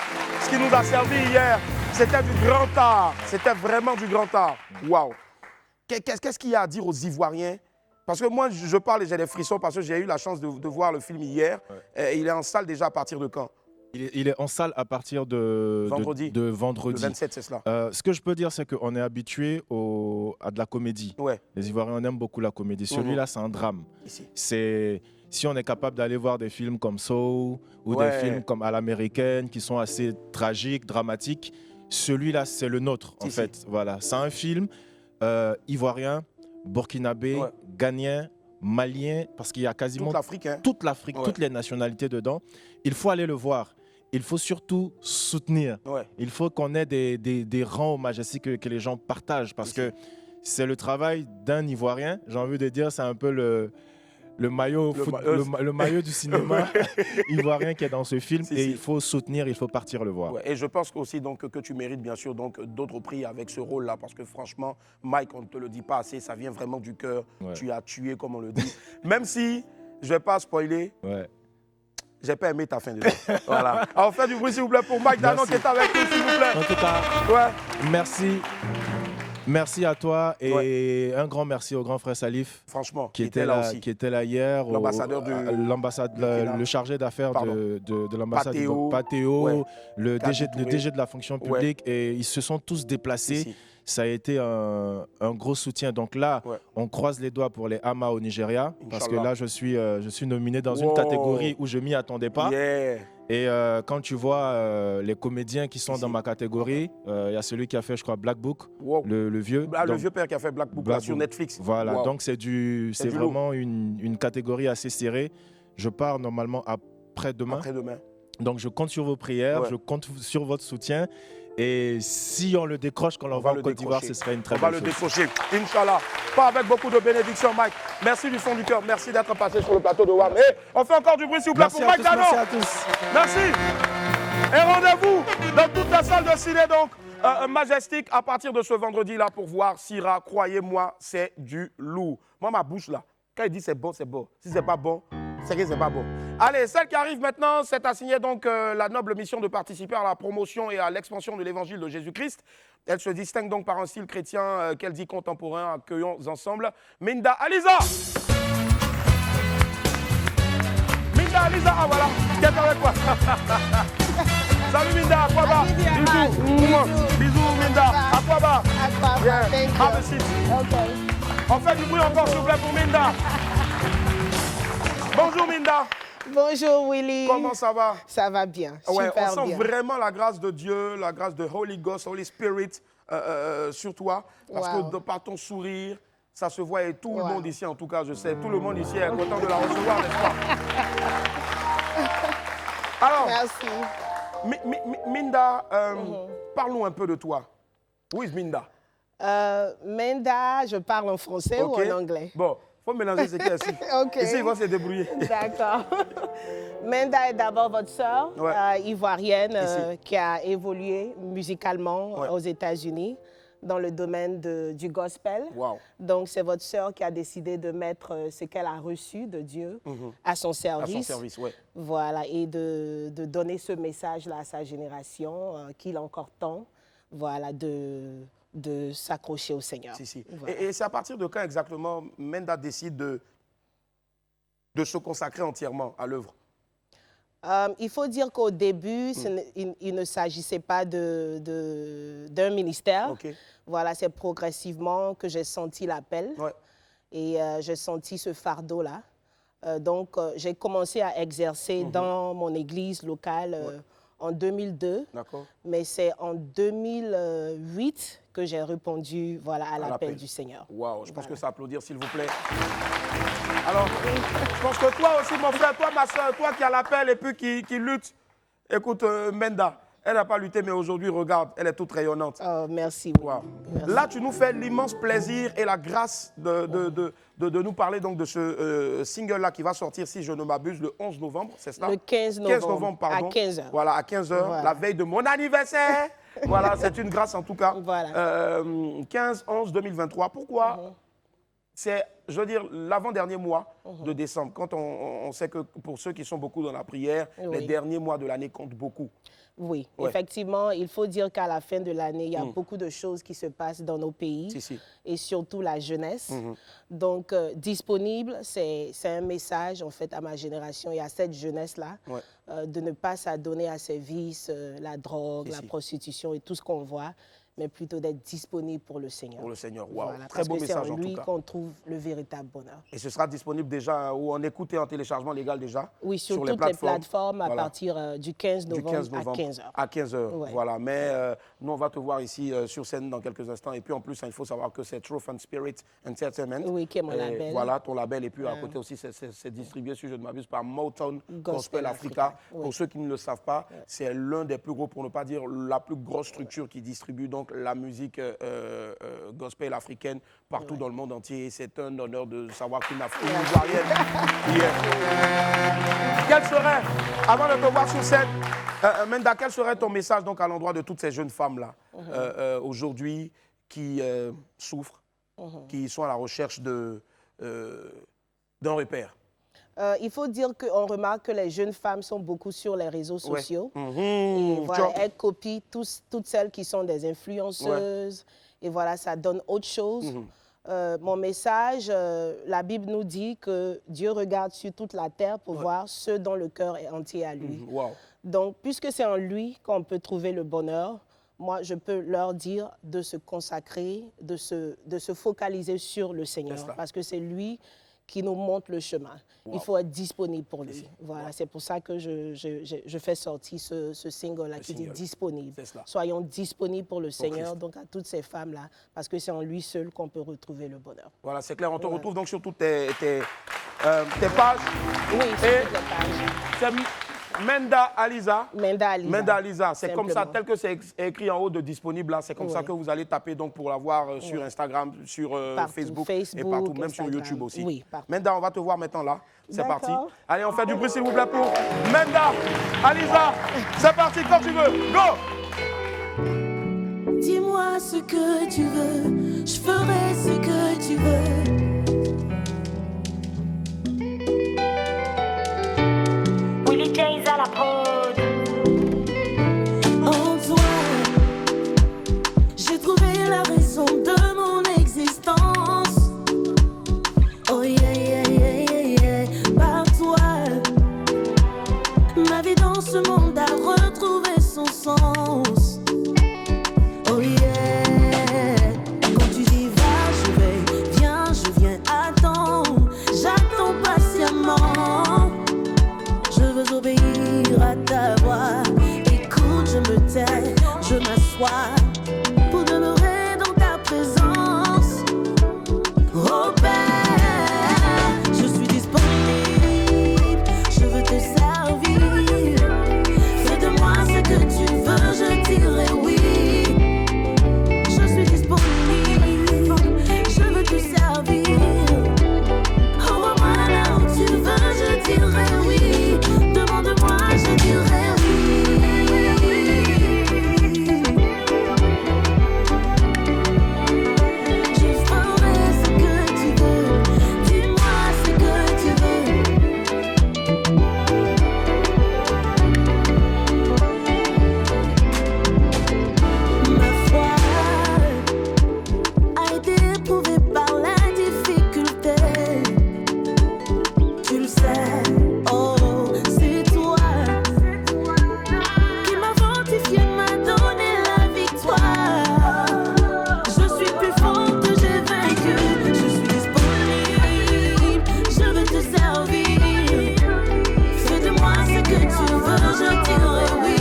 ce qui nous a servi hier, c'était du grand art. C'était vraiment du grand art. Waouh. qu'est-ce qu'il y a à dire aux Ivoiriens? Parce que moi, je parle et j'ai des frissons parce que j'ai eu la chance de voir le film hier. Ouais. Il est en salle déjà à partir de quand? Il est en salle à partir de vendredi. Le 27, c'est cela. Ce que je peux dire, c'est qu'on est habitué à de la comédie. Ouais. Les Ivoiriens, on aime beaucoup la comédie. Celui-là, c'est un drame. Si on est capable d'aller voir des films comme Soul ou des films comme À l'américaine qui sont assez tragiques, dramatiques, celui-là, c'est le nôtre, en fait. Voilà. C'est un film ivoirien, burkinabé, ghanéen, malien, parce qu'il y a quasiment toute l'Afrique, toutes les nationalités dedans. Il faut aller le voir. Il faut surtout soutenir. Il faut qu'on ait des rangs au Majestic que les gens partagent, parce que c'est le travail d'un Ivoirien. J'ai envie de dire, c'est un peu le maillot du cinéma ivoirien qui est dans ce film. Il faut soutenir, il faut partir le voir. Et je pense aussi donc, que tu mérites bien sûr d'autres prix avec ce rôle-là, parce que franchement, Mike, on ne te le dit pas assez, ça vient vraiment du cœur. Tu as tué, comme on le dit. Même si, je ne vais pas spoiler, j'ai pas aimé ta fin de jeu. Voilà. Alors faites du bruit s'il vous plaît pour Mike Danon qui est avec nous, s'il vous plaît. En tout cas, merci. Merci à toi et un grand merci au grand frère Salif. Franchement, qui était là hier. L'ambassadeur le chargé d'affaires de l'ambassade Patéo, le DG de la fonction publique. Et ils se sont tous déplacés. Ça a été un gros soutien. Donc là, on croise les doigts pour les Ama au Nigeria. Parce que là, je suis nominé dans une catégorie où je ne m'y attendais pas. Et quand tu vois les comédiens qui sont dans ma catégorie, il y a celui qui a fait, je crois, Black Book, le vieux. Le vieux père qui a fait Black Book sur Netflix. Voilà, donc c'est vraiment une catégorie assez serrée. Je pars normalement après-demain. Donc je compte sur vos prières, je compte sur votre soutien. Et si on le décroche quand on l'envoie en Côte d'Ivoire, ce serait une très bonne chose. On va le décrocher, Inch'Allah. Pas avec beaucoup de bénédictions, Mike. Merci du fond du cœur. Merci d'être passé sur le plateau de WAM. Et on fait encore du bruit, s'il vous plaît, pour Mike Danon. Merci à tous. Merci. Et rendez-vous dans toute la salle de ciné, donc, Majestic, à partir de ce vendredi-là, pour voir Sira. Croyez-moi, c'est du lourd. Moi, ma bouche, là, quand il dit c'est bon, c'est bon. Si c'est pas bon, c'est que c'est pas bon. Allez, celle qui arrive maintenant, c'est assigné donc la noble mission de participer à la promotion et à l'expansion de l'évangile de Jésus-Christ. Elle se distingue donc par un style chrétien qu'elle dit contemporain. Accueillons ensemble Minda Aliza. Minda Aliza, ah voilà, qui est avec moi. Salut Minda, à quoi va? Bisous. Bisous Minda, à quoi va? Have a seat. On fait du bruit encore, s'il vous plaît, pour Minda. Bonjour Minda. Bonjour Willy. Comment ça va? Ça va bien, super bien. On sent bien. vraiment la grâce de Dieu, la grâce de Holy Ghost, Holy Spirit sur toi. Parce que par ton sourire, ça se voit et tout le monde ici, en tout cas, je sais, tout le monde ici est content de la recevoir, n'est-ce pas? Alors, merci. Minda, parle-nous un peu de toi. Où est Minda? Minda, je parle en français ou en anglais? Bon. Il faut mélanger ce qu'il y a ici. Ici, ils vont se débrouiller. D'accord. Minda est d'abord votre sœur ivoirienne qui a évolué musicalement aux États-Unis dans le domaine du gospel. Donc, c'est votre sœur qui a décidé de mettre ce qu'elle a reçu de Dieu à son service. À son service, Voilà, et de donner ce message-là à sa génération qu'il a encore temps, voilà, de s'accrocher au Seigneur. Voilà. Et c'est à partir de quand exactement Minda décide de se consacrer entièrement à l'œuvre? Il faut dire qu'au début, il ne s'agissait pas d'un ministère. Voilà, c'est progressivement que j'ai senti l'appel et j'ai senti ce fardeau-là. Donc, j'ai commencé à exercer dans mon église locale en 2002, mais c'est en 2008 que j'ai répondu à l'appel du Seigneur. Waouh, je pense que ça applaudir, s'il vous plaît. Alors, je pense que toi aussi, mon frère, toi, ma soeur, toi qui as l'appel et puis qui lutte, écoute, Minda, elle n'a pas lutté, mais aujourd'hui, regarde, elle est toute rayonnante. Oh, merci. Wow. Merci. Là, tu nous fais l'immense plaisir et la grâce de nous parler donc de ce single-là qui va sortir, si je ne m'abuse, le 11 novembre, c'est ça? Le 15 novembre. 15 novembre, pardon. À 15h. Voilà, à 15h, la veille de mon anniversaire. Voilà, c'est une grâce en tout cas. Voilà. 15-11-2023. Pourquoi c'est, je veux dire, l'avant-dernier mois de décembre, quand on sait que pour ceux qui sont beaucoup dans la prière, les derniers mois de l'année comptent beaucoup. Oui, effectivement, il faut dire qu'à la fin de l'année, il y a beaucoup de choses qui se passent dans nos pays et surtout la jeunesse. Donc, disponible, c'est un message en fait à ma génération et à cette jeunesse-là de ne pas s'adonner à ces vices, la drogue, la prostitution et tout ce qu'on voit, mais plutôt d'être disponible pour le Seigneur. Pour le Seigneur, waouh. Voilà, très beau message en tout cas. Parce que c'est en lui qu'on trouve le véritable bonheur. Et ce sera disponible déjà ou en écoute et en téléchargement légal déjà? Oui, sur toutes les plateformes à partir du 15 novembre à 15h. À 15h, voilà. Mais nous, on va te voir ici sur scène dans quelques instants. Et puis en plus, il faut savoir que c'est Truth and Spirit Entertainment. Oui, qui est mon label. Voilà, ton label. Et puis à côté aussi, c'est distribué, si je ne m'abuse, par Motown Gospel Africa. Pour ceux qui ne le savent pas, c'est l'un des plus gros, pour ne pas dire la plus grosse structure qui distribue donc la musique gospel africaine partout dans le monde entier. C'est un honneur de savoir qu'une Ivoirienne qui est. Quel serait, avant de te voir sur scène, Menda, quel serait ton message donc à l'endroit de toutes ces jeunes femmes-là aujourd'hui qui souffrent, qui sont à la recherche d'un repère? Il faut dire qu'on remarque que les jeunes femmes sont beaucoup sur les réseaux sociaux. Et voilà, elles copient toutes celles qui sont des influenceuses. Et voilà, ça donne autre chose. Mon message, la Bible nous dit que Dieu regarde sur toute la terre pour voir ceux dont le cœur est entier à lui. Donc, puisque c'est en lui qu'on peut trouver le bonheur, moi, je peux leur dire de se consacrer, de se focaliser sur le Seigneur. Parce que c'est lui qui nous montre le chemin. Il faut être disponible pour lui. Voilà, c'est pour ça que je fais sortir ce single-là qui dit disponible. Soyons disponibles pour le Seigneur, donc à toutes ces femmes-là, parce que c'est en lui seul qu'on peut retrouver le bonheur. Voilà, c'est clair. On te retrouve donc sur toutes tes pages. Oui, sur toutes les pages. Menda Aliza. Menda Aliza. Menda Aliza. C'est comme ça, tel que c'est écrit en haut de disponible, là, c'est comme ça que vous allez taper donc pour la voir sur Instagram, sur Facebook et partout, même sur YouTube aussi. Oui, Menda, on va te voir maintenant là. C'est parti. Allez, on fait du bruit s'il vous plaît pour Menda Aliza. C'est parti quand tu veux. Go! Dis-moi ce que tu veux, je ferai ce que tu veux. À la prod. En toi, j'ai trouvé la raison de mon existence. Oh yeah, yeah, yeah, yeah, yeah. Par toi, ma vie dans ce monde a retrouvé son sens. Oh yeah, quand tu dis va, je vais, viens, je viens, attends, j'attends patiemment. Je veux obéir à ta voix. Écoute, je me tais, je m'assois pour demeurer dans ta présence. Oh Père, je suis disponible, je veux te servir. Fais de moi ce que tu veux, je dirai oui. Je suis disponible, je veux te servir. Envoie-moi là où tu veux, je dirai oui. Demande-moi, je dirai oui. Je ferai ce que tu veux. Dis-moi ce que tu veux. Ma foi a été éprouvée par la difficulté. Tu le sais, oh. Qui m'a fortifié, m'a donné la victoire. Je suis plus forte, j'ai vaincu. Je suis disponible, je veux te servir. Fais de moi ce que tu veux, je dirai oui.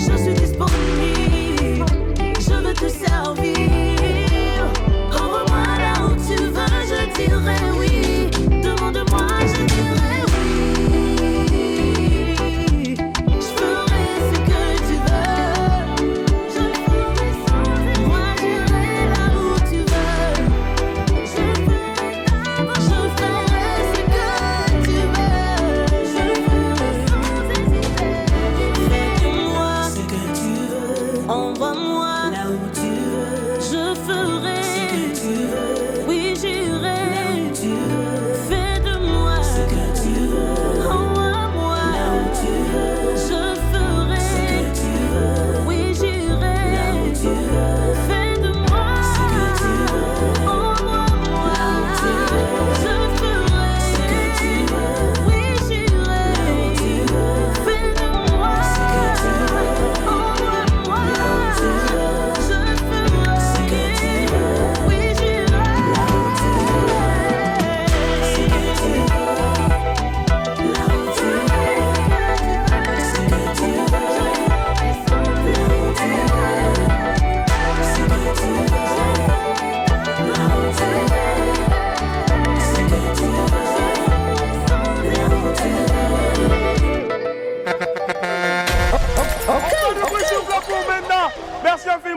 Je suis disponible, je veux te servir. Envoie-moi là où tu veux, je dirai oui. Demande-moi, je dirai oui. Envoie-moi là où tu veux, je ferai ce que tu veux. Oui,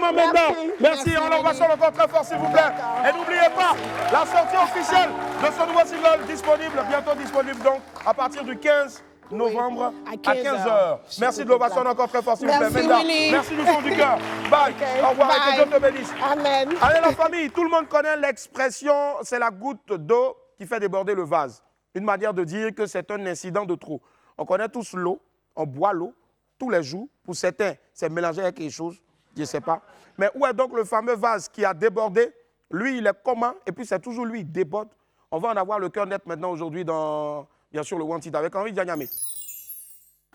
infiniment, Menda. Merci. On l'embrasse encore très fort, s'il vous plaît. Et n'oubliez pas, la sortie officielle de ce nouveau single disponible, bientôt disponible donc, à partir du 15 novembre à 15h. Merci de l'ovation encore très fort, s'il vous plaît. Menda. Merci du fond du cœur. Bye. Au revoir et que Dieu te bénisse. Amen. Allez, la famille, tout le monde connaît l'expression, c'est la goutte d'eau qui fait déborder le vase. Une manière de dire que c'est un incident de trop. On connaît tous l'eau, on boit l'eau tous les jours. Pour certains, c'est mélangé avec quelque chose, je ne sais pas. Mais où est donc le fameux vase qui a débordé? Lui, il est comment? Et puis c'est toujours lui, il déborde. On va en avoir le cœur net maintenant aujourd'hui dans, bien sûr, le Wanted avec Henri Dianyame.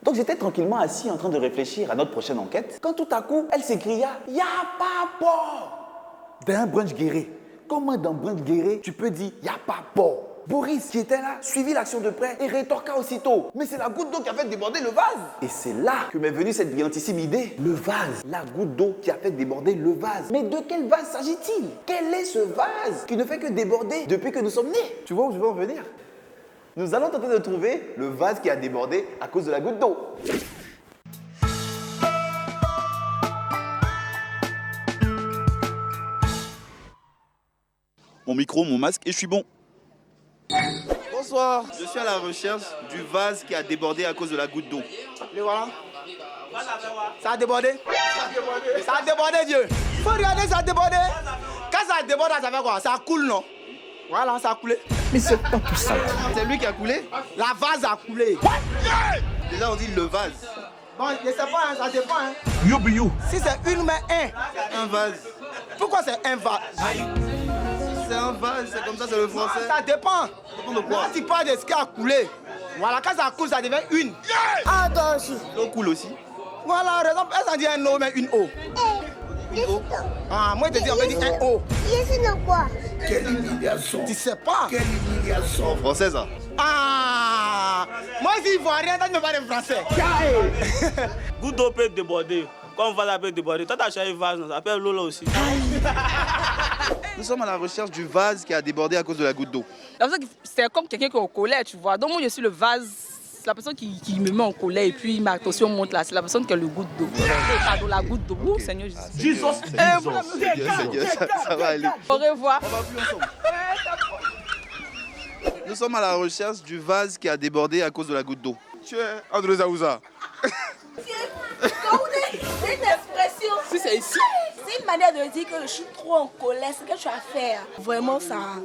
Donc j'étais tranquillement assis en train de réfléchir à notre prochaine enquête, quand tout à coup, elle s'écria « Y'a pas peur !» Dans un brunch guéré. Comment dans brunch guéré, tu peux dire « Y'a pas peur !» Boris, qui était là, suivit l'action de près et rétorqua aussitôt. Mais c'est la goutte d'eau qui a fait déborder le vase. Et c'est là que m'est venue cette brillantissime idée. Le vase, la goutte d'eau qui a fait déborder le vase. Mais de quel vase s'agit-il? Quel est ce vase qui ne fait que déborder depuis que nous sommes nés? Tu vois où je veux en venir? Nous allons tenter de trouver le vase qui a débordé à cause de la goutte d'eau. Mon micro, mon masque et je suis bon. Bonsoir. Je suis à la recherche du vase qui a débordé à cause de la goutte d'eau. Le voilà. Ça a débordé. Ça a débordé, Dieu. Faut regarder, ça a débordé. Quand ça déborde, ça fait quoi? Ça coule, non? Voilà, ça a coulé. Mais c'est pas tout ça. C'est lui qui a coulé? La vase a coulé. Déjà, on dit le vase. Bon, je sais pas, hein, ça dépend. Hein. Si c'est une main, un vase. Pourquoi c'est un vase? C'est un vase, c'est comme ça, c'est le français. Ça dépend. Ça dépend de quoi? Quand tu parles de ce qui a coulé, voilà, quand ça coule, ça devient une. Ah, toi aussi. L'eau coule aussi. Voilà, par exemple, elle s'en dit un eau, mais une eau. Une eau? Ah, moi, je te dis, on peut dire un eau. C'est de quoi? Quelle humiliation. Tu sais pas? Quelle humiliation. En français, ça. Ah, moi, si je vois rien, tu ne parles pas français. Goutte d'eau peut déborder. Quand on va la peut déborder, toi, tu as acheté un vase, ça s'appelle l'eau là aussi. Nous sommes à la recherche du vase qui a débordé à cause de la goutte d'eau. C'est comme quelqu'un qui est au colère, tu vois. Donc moi, je suis le vase, c'est la personne qui me met en colère et puis ma tension monte là. C'est la personne qui a le goutte d'eau. Pardon, la goutte d'eau. Oh, Seigneur Jésus. Ça va aller. Au revoir. On va plus ensemble. Nous sommes à la recherche du vase qui a débordé à cause de la goutte d'eau. Tu es André Zaouza. C'est une expression. Si c'est ici. C'est une manière de dire que je suis trop en colère. C'est ce que tu as fait. Vraiment, ça a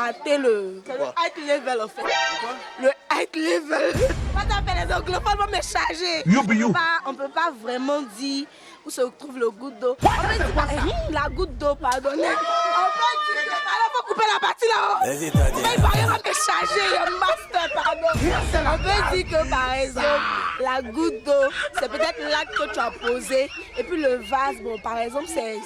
atteint le high level en fait. Le high level. Pas t'appeler les anglophones vont me charger. On peut pas vraiment dire où se trouve le goutte d'eau. On peut dire la goutte d'eau, pardonnez. On peut dire, alors faut couper la partie là-haut. Mais il va me charger, le master, pardon. On peut dire que par exemple, la goutte d'eau, c'est peut-être l'acte que tu as posé. Et puis le vase, bon, par exemple, c'est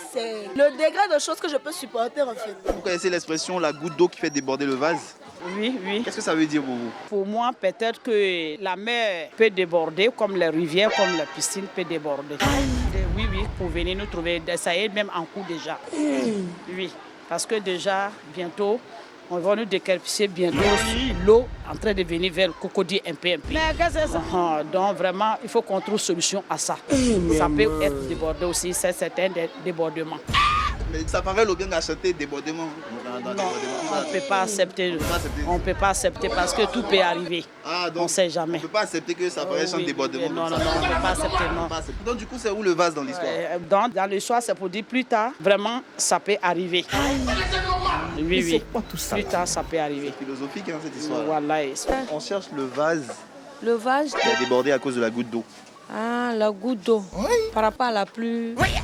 le degré de choses que je peux supporter en fait. Vous connaissez l'expression la goutte d'eau qui fait déborder le vase? Oui, oui. Qu'est-ce que ça veut dire pour vous? Pour moi, peut-être que la mer peut déborder, comme les rivières, comme la piscine peut déborder. Oui, oui, pour venir nous trouver, ça aide même en coup déjà. Oui, parce que déjà, bientôt, on va nous décarpisser bientôt l'eau en train de venir vers le crocodile un peu. Mais qu'est-ce que c'est ça? Donc vraiment, il faut qu'on trouve solution à ça. Ça peut être débordé aussi, c'est certain débordement. Mais ça paraît le gang a chanté débordement. Non, on ne peut pas accepter. On ne peut pas accepter parce que tout peut arriver. Ah, donc, on ne sait jamais. On ne peut pas accepter que ça paraît chanter débordement. Non, non, non, on ne peut pas accepter. Non. Donc du coup, c'est où le vase dans l'histoire? Dans l'histoire, c'est pour dire plus tard, vraiment, ça peut arriver. Oui, oui. Pas tout ça. Plus tard, ça peut arriver. C'est philosophique, hein, cette histoire. Voilà. On cherche le vase. Le vase qui a débordé à cause de la goutte d'eau. Ah, la goutte d'eau. Oui. Par rapport à la pluie. Oui.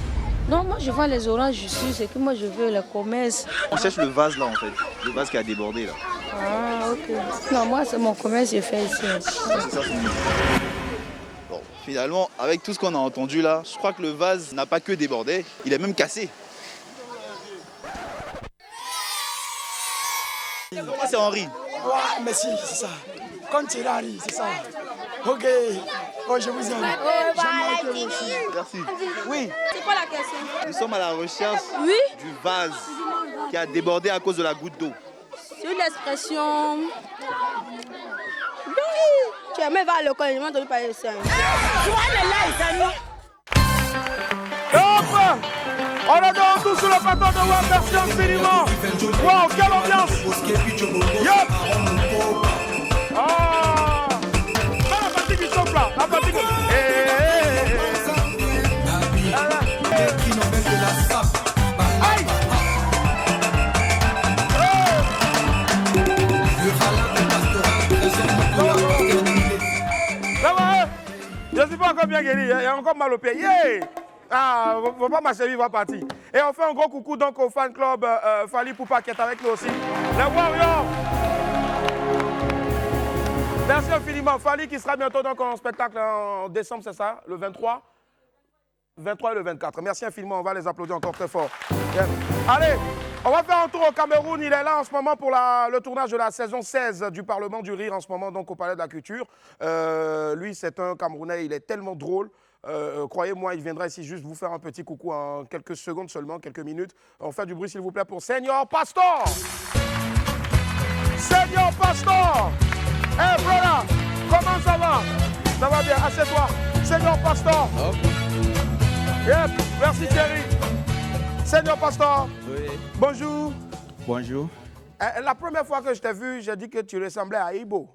Non, moi je vends les oranges ici, c'est que moi je veux le commerce. On cherche le vase là en fait, le vase qui a débordé là. Ah, ok. Non, moi c'est mon commerce, j'ai fait ici. C'est ça, bon, finalement, avec tout ce qu'on a entendu là, je crois que le vase n'a pas que débordé, il est même cassé. Moi c'est Henri. Ouais, merci, c'est ça. Comme Thierry, c'est ça. Ok. Oh, je vous aime. Merci. Oui. C'est quoi la question? Nous sommes à la recherche du vase qui a débordé à cause de la goutte d'eau. C'est une expression. Tu as même voir le corps, je m'en entendu parler de ça. Tu vois le live, On est de retour sur le plateau de WAM version cinéma. Wow, quelle ambiance. Yup. Ah. La partie qui chauffe là. La partie qui... Aïe. Je ne suis pas encore bien guéri, il y a encore mal au pied. Yeah! Ah, faut pas marcher, il va partir. Et on fait un gros coucou donc au fan club Fally Ipupa qui est avec nous aussi. Les Warriors! Merci infiniment. Fally qui sera bientôt donc en spectacle en décembre, c'est ça? Le 23? 23 et le 24. Merci infiniment, on va les applaudir encore très fort. Yeah. Allez, on va faire un tour au Cameroun. Il est là en ce moment pour le tournage de la saison 16 du Parlement du Rire, en ce moment donc au Palais de la Culture. Lui, c'est un Camerounais, il est tellement drôle. Croyez-moi, il viendra ici juste vous faire un petit coucou en quelques secondes seulement, quelques minutes. On fait du bruit s'il vous plaît pour Senior Pastor. Senior Pastor. Hey brother, comment ça va? Ça va bien, assieds-toi. Senior Pastor. Okay. Yep, merci Thierry. Senior Pastor. Oui. Bonjour. Bonjour. La première fois que je t'ai vu, j'ai dit que tu ressemblais à Ibo.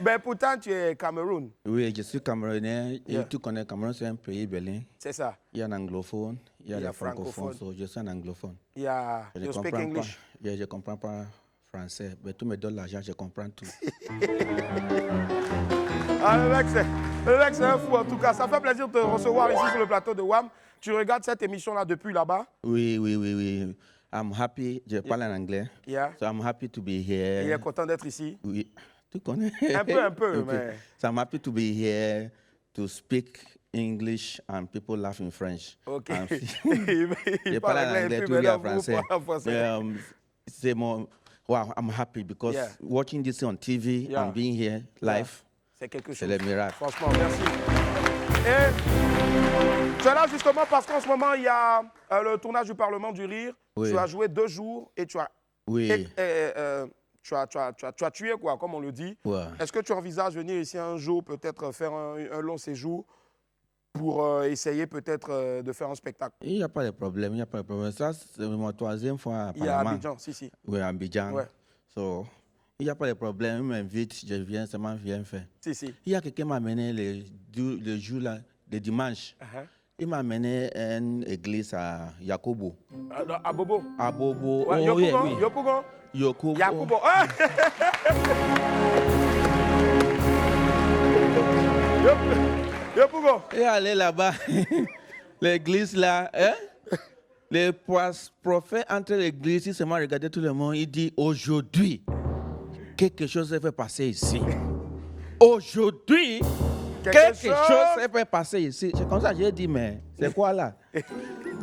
Ben pourtant, tu es Cameroun. Oui, je suis Camerounais. Et tu connais Cameroun, c'est un pays belin. C'est ça. Il y a un anglophone, il y a des francophones. Je suis un anglophone. Yeah. You speak English? Je ne comprends pas français. Mais tu me donnes l'argent, je comprends tout. Ah, le mec, c'est un fou en tout cas. Ça fait plaisir de te recevoir ici sur le plateau de WAM. Tu regardes cette émission-là depuis là-bas? Oui. I'm happy. Je parle en anglais. Yeah. So I'm happy to be here. Il est content d'être ici? Oui. Tu connais? Un peu, okay. Mais... So I'm happy to be here to speak English and people laugh in French. Ok. Je parle en anglais, tu dis en français. C'est mon... Wow, I'm happy because watching this on TV and being here live, c'est quelque chose. C'est le miracle. Franchement, merci. Et tu es là justement parce qu'en ce moment, il y a le tournage du Parlement du Rire. Oui. Tu as joué 2 jours et tu as... Oui. Tu as tué, quoi, comme on le dit. Ouais. Est-ce que tu envisages venir ici un jour, peut-être faire un long séjour pour essayer peut-être de faire un spectacle? Il n'y a pas de problème, il n'y a pas de problème. Ça, c'est ma 3e fois à Panama. Il y a Abidjan, si. Oui, à Abidjan. Ouais. So, il n'y a pas de problème, il m'invite, je viens, seulement viens faire. Si. Il y a quelqu'un qui m'a amené le jour là, le dimanche. Il m'a amené à une église à Yakubu. À Bobo? À Bobo. Ouais, oh, Yokougon? Yakubu. Yakubo. Yokougon. Et aller là-bas, l'église là, hein? Le prophète entre l'église, il seulement regardait tout le monde, il dit aujourd'hui, quelque chose va passer ici. Aujourd'hui, quelque chose va passer ici. C'est comme ça que j'ai dit, mais c'est quoi là?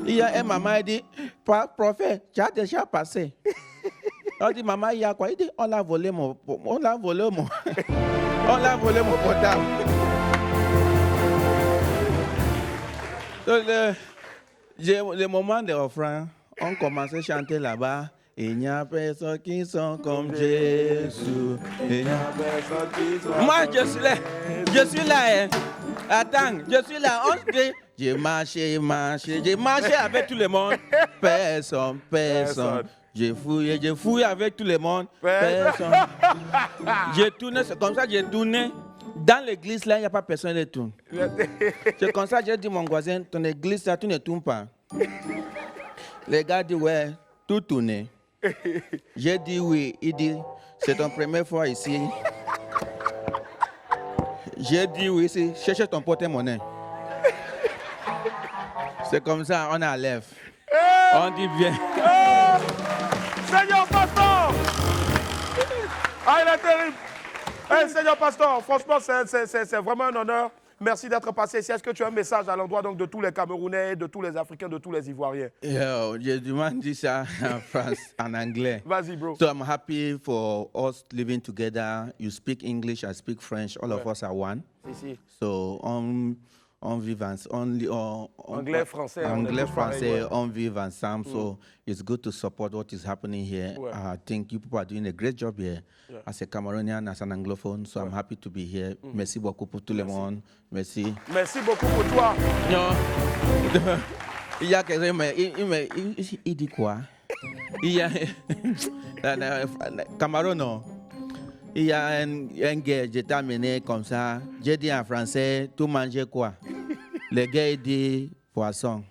Il y a un maman qui dit, prophète, tu as déjà passé. On dit, maman, il y a quoi? Il dit, on l'a volé mon portable. Donc, le moment des refrains, on commençait à chanter là-bas. Il n'y a personne qui sont comme Jésus. Moi, je suis là. Hein. Attends, je suis là. J'ai marché avec tout le monde. Personne. J'ai fouillé avec tout le monde. Personne. J'ai tourné, c'est comme ça que j'ai tourné. Dans l'église, là, il n'y a pas personne qui tourne. C'est comme ça que j'ai dit à mon voisin, ton église, là, tu ne tournes pas. Les gars disent, ouais, tout tourné. J'ai dit oui. Il dit, c'est ton première fois ici. J'ai dit oui, c'est chercher ton porte-monnaie. C'est comme ça, on enlève. On dit bien. Seigneur Pastor! Ah, il est terrible. Hey, Seigneur Pastor, franchement, c'est vraiment un honneur. Merci d'être passé ici. Est-ce que tu as un message à l'endroit donc de tous les Camerounais, de tous les Africains, de tous les Ivoiriens? Je demande ça en France, en anglais. Vas-y, bro. So I'm happy for us living together. You speak English, I speak French. All of us are one. Si. So on on vit anglais, français, on vit ensemble. So it's good to support what is happening here. Ouais. I think you people are doing a great job here as a Cameroonian, as an anglophone. So I'm happy to be here. Merci beaucoup pour tout le monde. Merci. Merci beaucoup pour toi. Il y a quelqu'un, il dit quoi? Il y a Cameroun, non? Il y a un gars, j'étais amené comme ça. J'ai dit en français, tout manger quoi? Le gars, il dit poisson.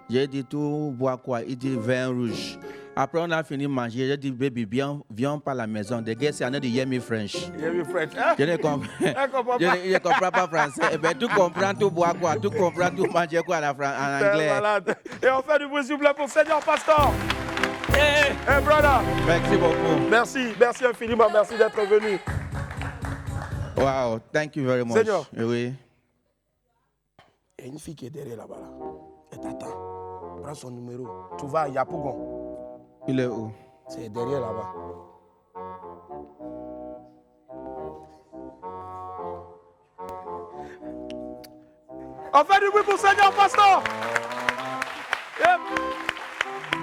J'ai dit tout boire quoi? Il dit vin rouge. Après, on a fini de manger. J'ai dit, baby, viens par la maison. Le gars, c'est un de Yemi French. Yemi French. Je ne comprends pas français. Eh bien, tu comprends tout boire quoi? Tu comprends tout manger quoi en anglais? Malade. Et on fait du bruit, s'il vous plaît, pour Seigneur Pastor. Hey, brother. Merci beaucoup. Merci infiniment. Merci d'être venu. Wow, thank you very much. Seigneur. Oui. Il y a une fille qui est derrière là-bas. Là. Elle t'attend. Prends son numéro. Tu vas à Yapougon. Il est où? C'est derrière là-bas. On fait du bruit pour Seigneur Pastor. Yep.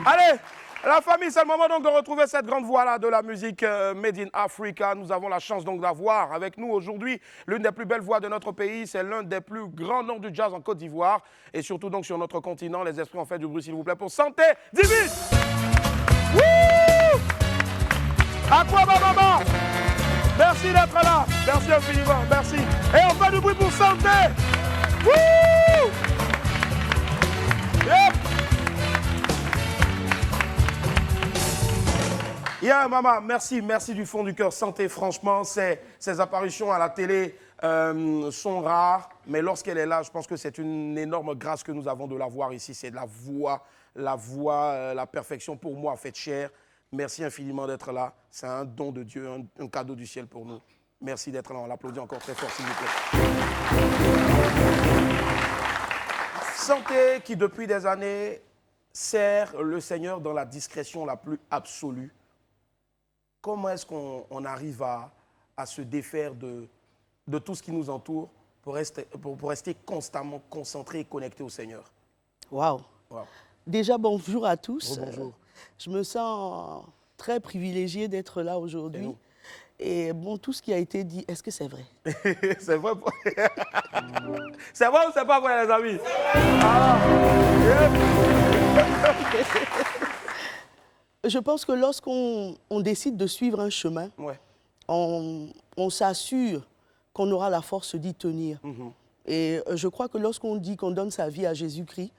Allez, la famille, c'est le moment donc de retrouver cette grande voix-là de la musique Made in Africa. Nous avons la chance donc d'avoir avec nous aujourd'hui l'une des plus belles voix de notre pays. C'est l'un des plus grands noms du jazz en Côte d'Ivoire. Et surtout donc sur notre continent. Les esprits ont fait du bruit, s'il vous plaît, pour Santé Divine. Wouh! À quoi, ma maman? Merci d'être là. Merci infiniment. Merci. Et on fait du bruit pour Santé. Wouh! Yep. Yeah, maman, merci du fond du cœur. Santé, franchement, ces apparitions à la télé sont rares, mais lorsqu'elle est là, je pense que c'est une énorme grâce que nous avons de la voir ici. C'est de la voix, la perfection pour moi faite chair. Merci infiniment d'être là. C'est un don de Dieu, un cadeau du ciel pour nous. Merci d'être là. On l'applaudit encore très fort, s'il vous plaît. Santé qui, depuis des années, sert le Seigneur dans la discrétion la plus absolue. Comment est-ce qu'on arrive à se défaire de tout ce qui nous entoure pour rester constamment concentré et connecté au Seigneur? Waouh! Déjà, bonjour à tous. Bonjour. Je me sens très privilégiée d'être là aujourd'hui. Et bon, tout ce qui a été dit, est-ce que c'est vrai? C'est vrai. C'est vrai ou c'est pas vrai, les amis? Je pense que lorsqu'on décide de suivre un chemin, on s'assure qu'on aura la force d'y tenir. Et je crois que lorsqu'on dit qu'on donne sa vie à Jésus-Christ,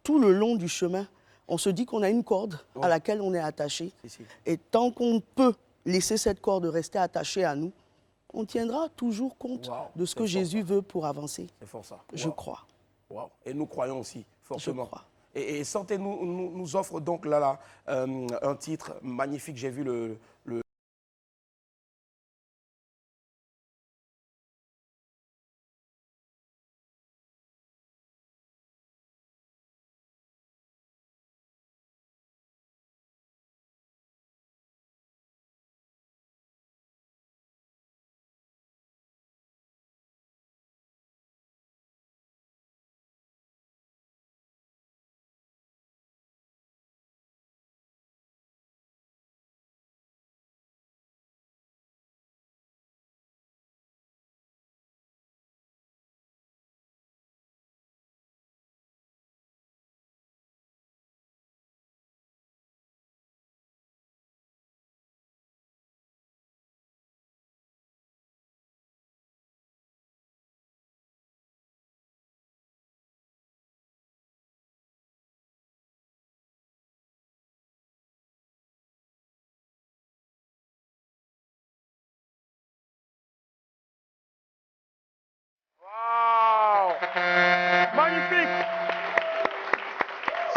tout le long du chemin, on se dit qu'on a une corde à laquelle on est attaché. Et tant qu'on peut laisser cette corde rester attachée à nous, on tiendra toujours compte de ce que Jésus veut pour avancer. C'est fort ça. Je crois. Et nous croyons aussi, fortement. Je crois. Et Santé nous offre donc là un titre magnifique. J'ai vu le magnifique.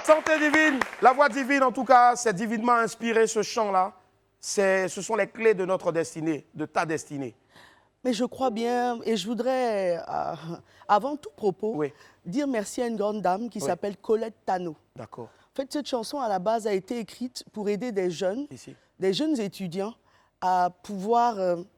Santé divine, la voix divine en tout cas, c'est divinement inspiré ce chant-là. Ce sont les clés de notre destinée, de ta destinée. Mais je crois bien, et je voudrais, avant tout propos, dire merci à une grande dame qui s'appelle Colette Tano. D'accord. En fait, cette chanson, à la base, a été écrite pour aider des jeunes étudiants à pouvoir...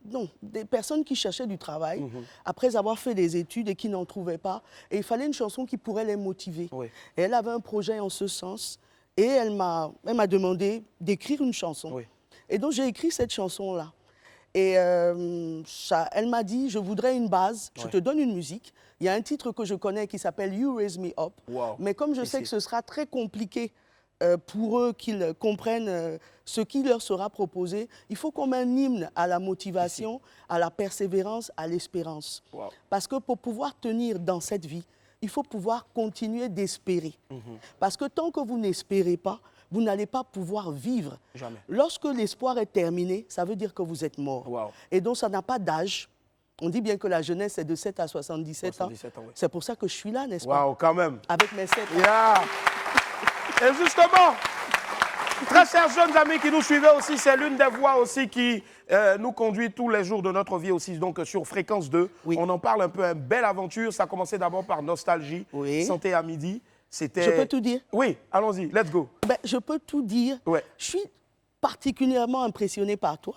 non, des personnes qui cherchaient du travail, après avoir fait des études et qui n'en trouvaient pas. Et il fallait une chanson qui pourrait les motiver. Oui. Et elle avait un projet en ce sens. Et elle m'a demandé d'écrire une chanson. Oui. Et donc, j'ai écrit cette chanson-là. Et elle m'a dit, je voudrais une base, je te donne une musique. Il y a un titre que je connais qui s'appelle « You Raise Me Up ». Mais comme je sais que ce sera très compliqué pour eux qu'ils comprennent ce qui leur sera proposé, il faut qu'on mette un hymne à la motivation, à la persévérance, à l'espérance. Parce que pour pouvoir tenir dans cette vie, il faut pouvoir continuer d'espérer. Parce que tant que vous n'espérez pas, vous n'allez pas pouvoir vivre. Jamais. Lorsque l'espoir est terminé, ça veut dire que vous êtes mort. Et donc, ça n'a pas d'âge. On dit bien que la jeunesse est de 7 à 77 ans. Oui. C'est pour ça que je suis là, n'est-ce pas? Waouh, quand même. Avec mes 7 ans. Yeah. Et justement, très chers jeunes amis qui nous suivez aussi, c'est l'une des voix aussi qui nous conduit tous les jours de notre vie aussi, donc sur Fréquence 2. Oui. On en parle un peu, une belle aventure. Ça a commencé d'abord par Nostalgie, Santé à midi. Je peux tout dire? Oui, allons-y, let's go. Ben, je peux tout dire. Ouais. Je suis particulièrement impressionné par toi.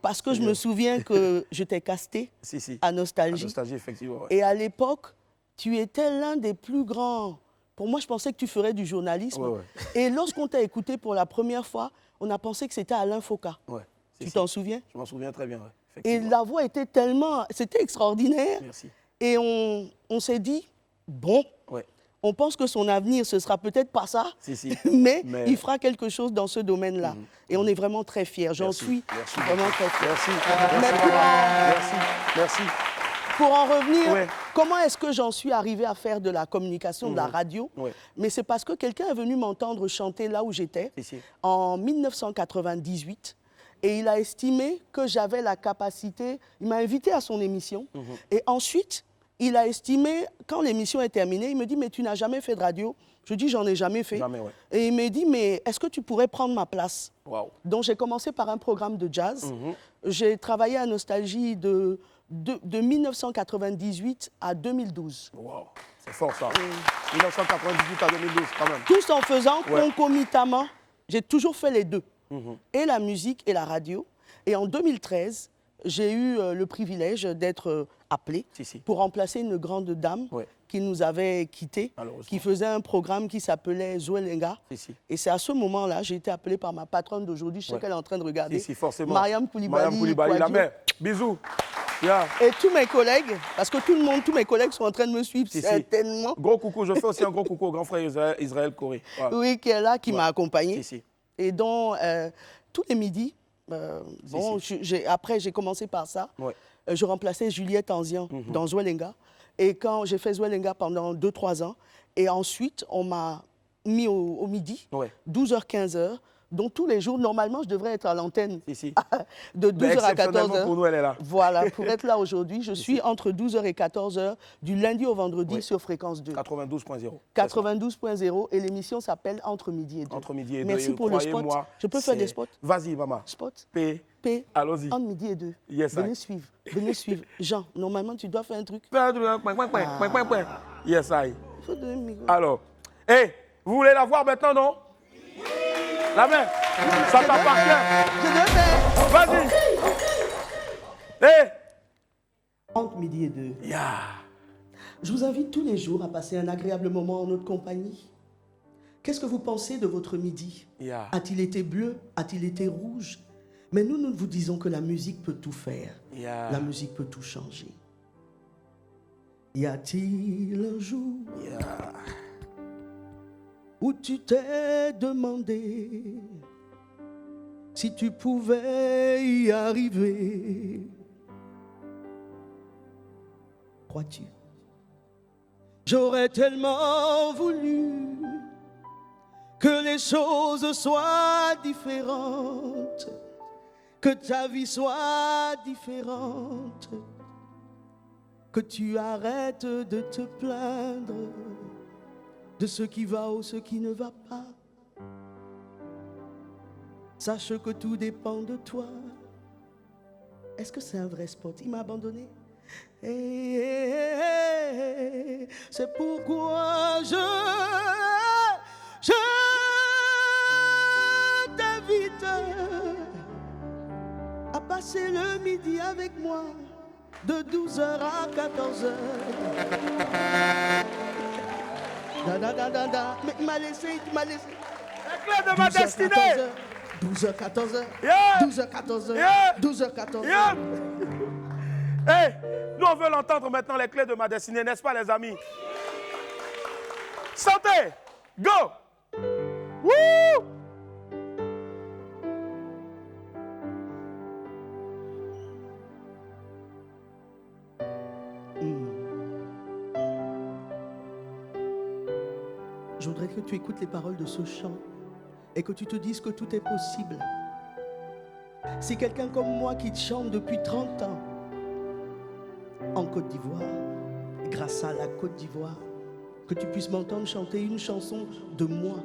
Parce que je me souviens que je t'ai casté à Nostalgie. À Nostalgie, effectivement. Ouais. Et à l'époque, tu étais l'un des plus grands. Pour moi, je pensais que tu ferais du journalisme. Ouais, ouais. Et lorsqu'on t'a écouté pour la première fois, on a pensé que c'était Alain Foka. Ouais, tu t'en souviens? Je m'en souviens très bien, ouais, et la voix était tellement... C'était extraordinaire. Merci. Et on s'est dit, bon... Ouais. On pense que son avenir, ce sera peut-être pas ça, mais il fera quelque chose dans ce domaine-là. Et on est vraiment très fiers. J'en suis vraiment très fier. Merci. Pour en revenir, comment est-ce que j'en suis arrivée à faire de la communication, de la radio? Mais c'est parce que quelqu'un est venu m'entendre chanter là où j'étais, en 1998. Et il a estimé que j'avais la capacité, il m'a invité à son émission. Et ensuite... il a estimé, quand l'émission est terminée, il me dit, mais tu n'as jamais fait de radio? Je dis, j'en ai jamais fait. Jamais, ouais. Et il me dit, mais est-ce que tu pourrais prendre ma place? Wow. Donc j'ai commencé par un programme de jazz. J'ai travaillé à Nostalgie de 1998 à 2012. Wow. C'est fort ça. 1998 à 2012 quand même. Tout en faisant concomitamment, j'ai toujours fait les deux. Et la musique et la radio. Et en 2013, j'ai eu le privilège d'être appelé pour remplacer une grande dame qui nous avait quittés, qui faisait un programme qui s'appelait Zwelinga. Et c'est à ce moment-là, j'ai été appelé par ma patronne d'aujourd'hui, je sais qu'elle est en train de regarder, forcément. Mariam Koulibaly, la mère. Bisous. Yeah. Et tous mes collègues, parce que tous mes collègues sont en train de me suivre, certainement. Gros coucou, je fais aussi un gros coucou au grand frère Israël Corée. Oui, qui est là, qui m'a accompagné. Et donc, tous les midis, après, j'ai commencé par ça. Je remplaçais Juliette Anzian dans Zwelinga. Et quand j'ai fait Zwelinga pendant 2-3 ans, et ensuite, on m'a mis au midi, 12h, 15h. Donc, tous les jours, normalement, je devrais être à l'antenne de 12h à 14h. Pour nous, elle est là. Voilà, pour être là aujourd'hui, je suis entre 12h et 14h, du lundi au vendredi sur Fréquence 2. 92.0. 92.0 et l'émission s'appelle Entre midi et 2. Entre midi et 2. Merci pour le spot. Je peux faire des spots? Vas-y, maman. Spot. P. Allons-y. Entre midi et 2. Yes, venez suivre. Jean, normalement, tu dois faire un truc. Yes, I. Il faut donner le micro. Alors, vous voulez la voir maintenant, non? La main, ça t'appartient. Vas-y. Entre midi et 2. Je vous invite tous les jours à passer un agréable moment en notre compagnie. Qu'est-ce que vous pensez de votre midi? A-t-il été bleu? A-t-il été rouge? Mais nous vous disons que la musique peut tout faire. La musique peut tout changer. Y a-t-il un jour où tu t'es demandé si tu pouvais y arriver? Crois-tu? J'aurais tellement voulu que les choses soient différentes, que ta vie soit différente, que tu arrêtes de te plaindre de ce qui va ou ce qui ne va pas. Sache que tout dépend de toi. Est-ce que c'est un vrai spot? Il m'a abandonné. C'est pourquoi je t'invite passer le midi avec moi de 12h à 14h. Mais il m'a laissé, La clé de ma destinée. 12h, 14h. Yeah. 12h, 14h. Yeah. 12h, 14h. Yeah. Hey, nous on veut l'entendre maintenant, les clés de ma destinée, n'est-ce pas les amis? Santé, go. Woo. Je voudrais que tu écoutes les paroles de ce chant et que tu te dises que tout est possible. Si quelqu'un comme moi qui chante depuis 30 ans en Côte d'Ivoire, grâce à la Côte d'Ivoire, que tu puisses m'entendre chanter une chanson de moi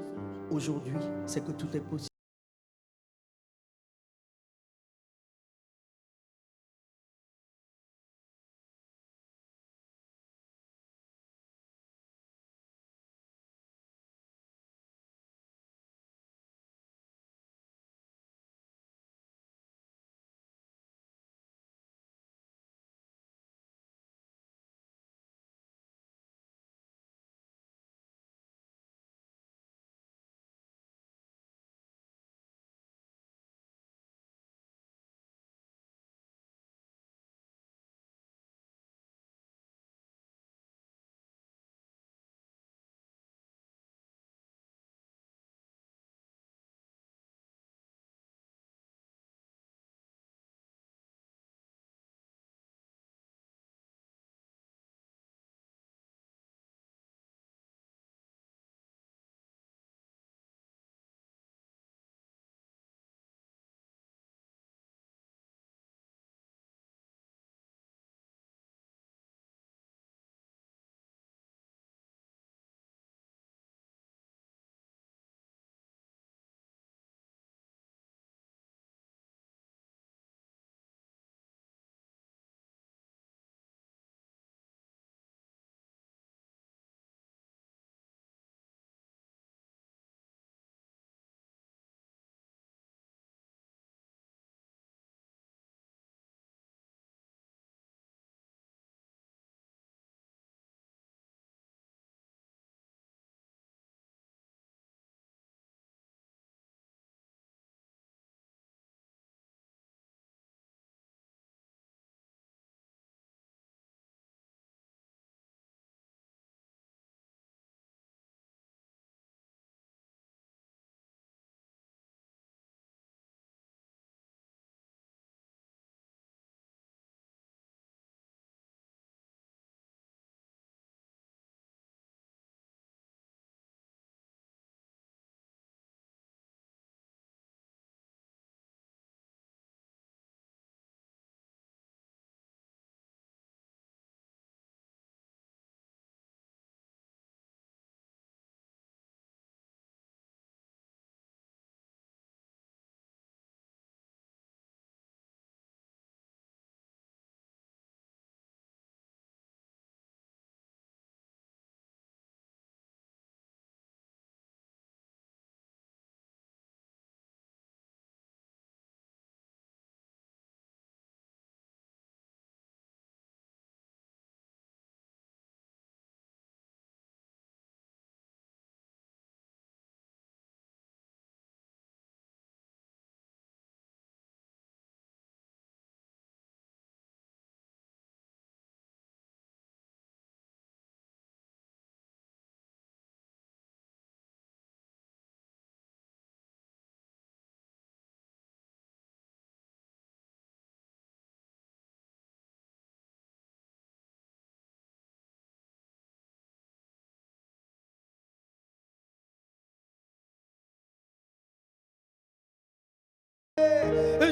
aujourd'hui, c'est que tout est possible.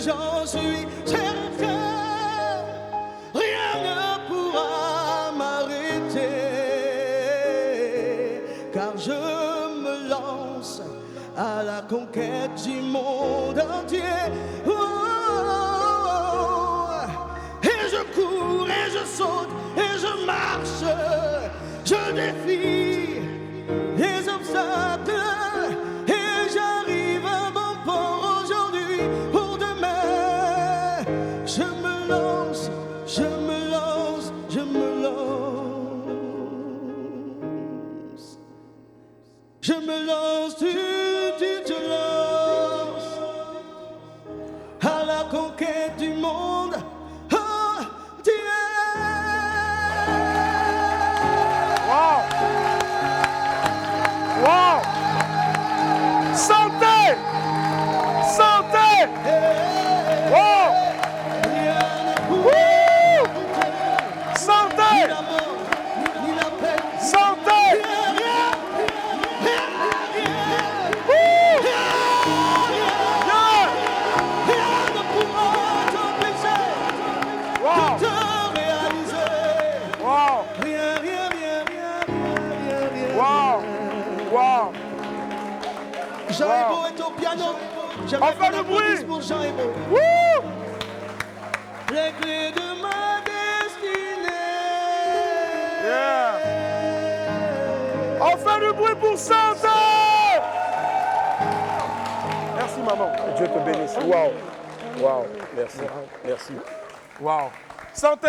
J'en suis certain, rien ne pourra m'arrêter, car je me lance à la conquête du monde entier. Oh, et je cours, et je saute, et je marche, je défie les obstacles. Je me lance, tu te lances à la conquête du monde. Wow! Santé! Santé! Wow! Woo! Santé! Santé! Woo! Wow! Wow! Wow! Wow! Jean Ebo est au piano. On fait le bruit pour Jean Ebo. Woo! Les clés de ma destinée. Yeah! On fait du bruit pour Santé! Merci maman. Dieu te bénisse. Wow! Wow! Merci. Merci. Wow! Santé!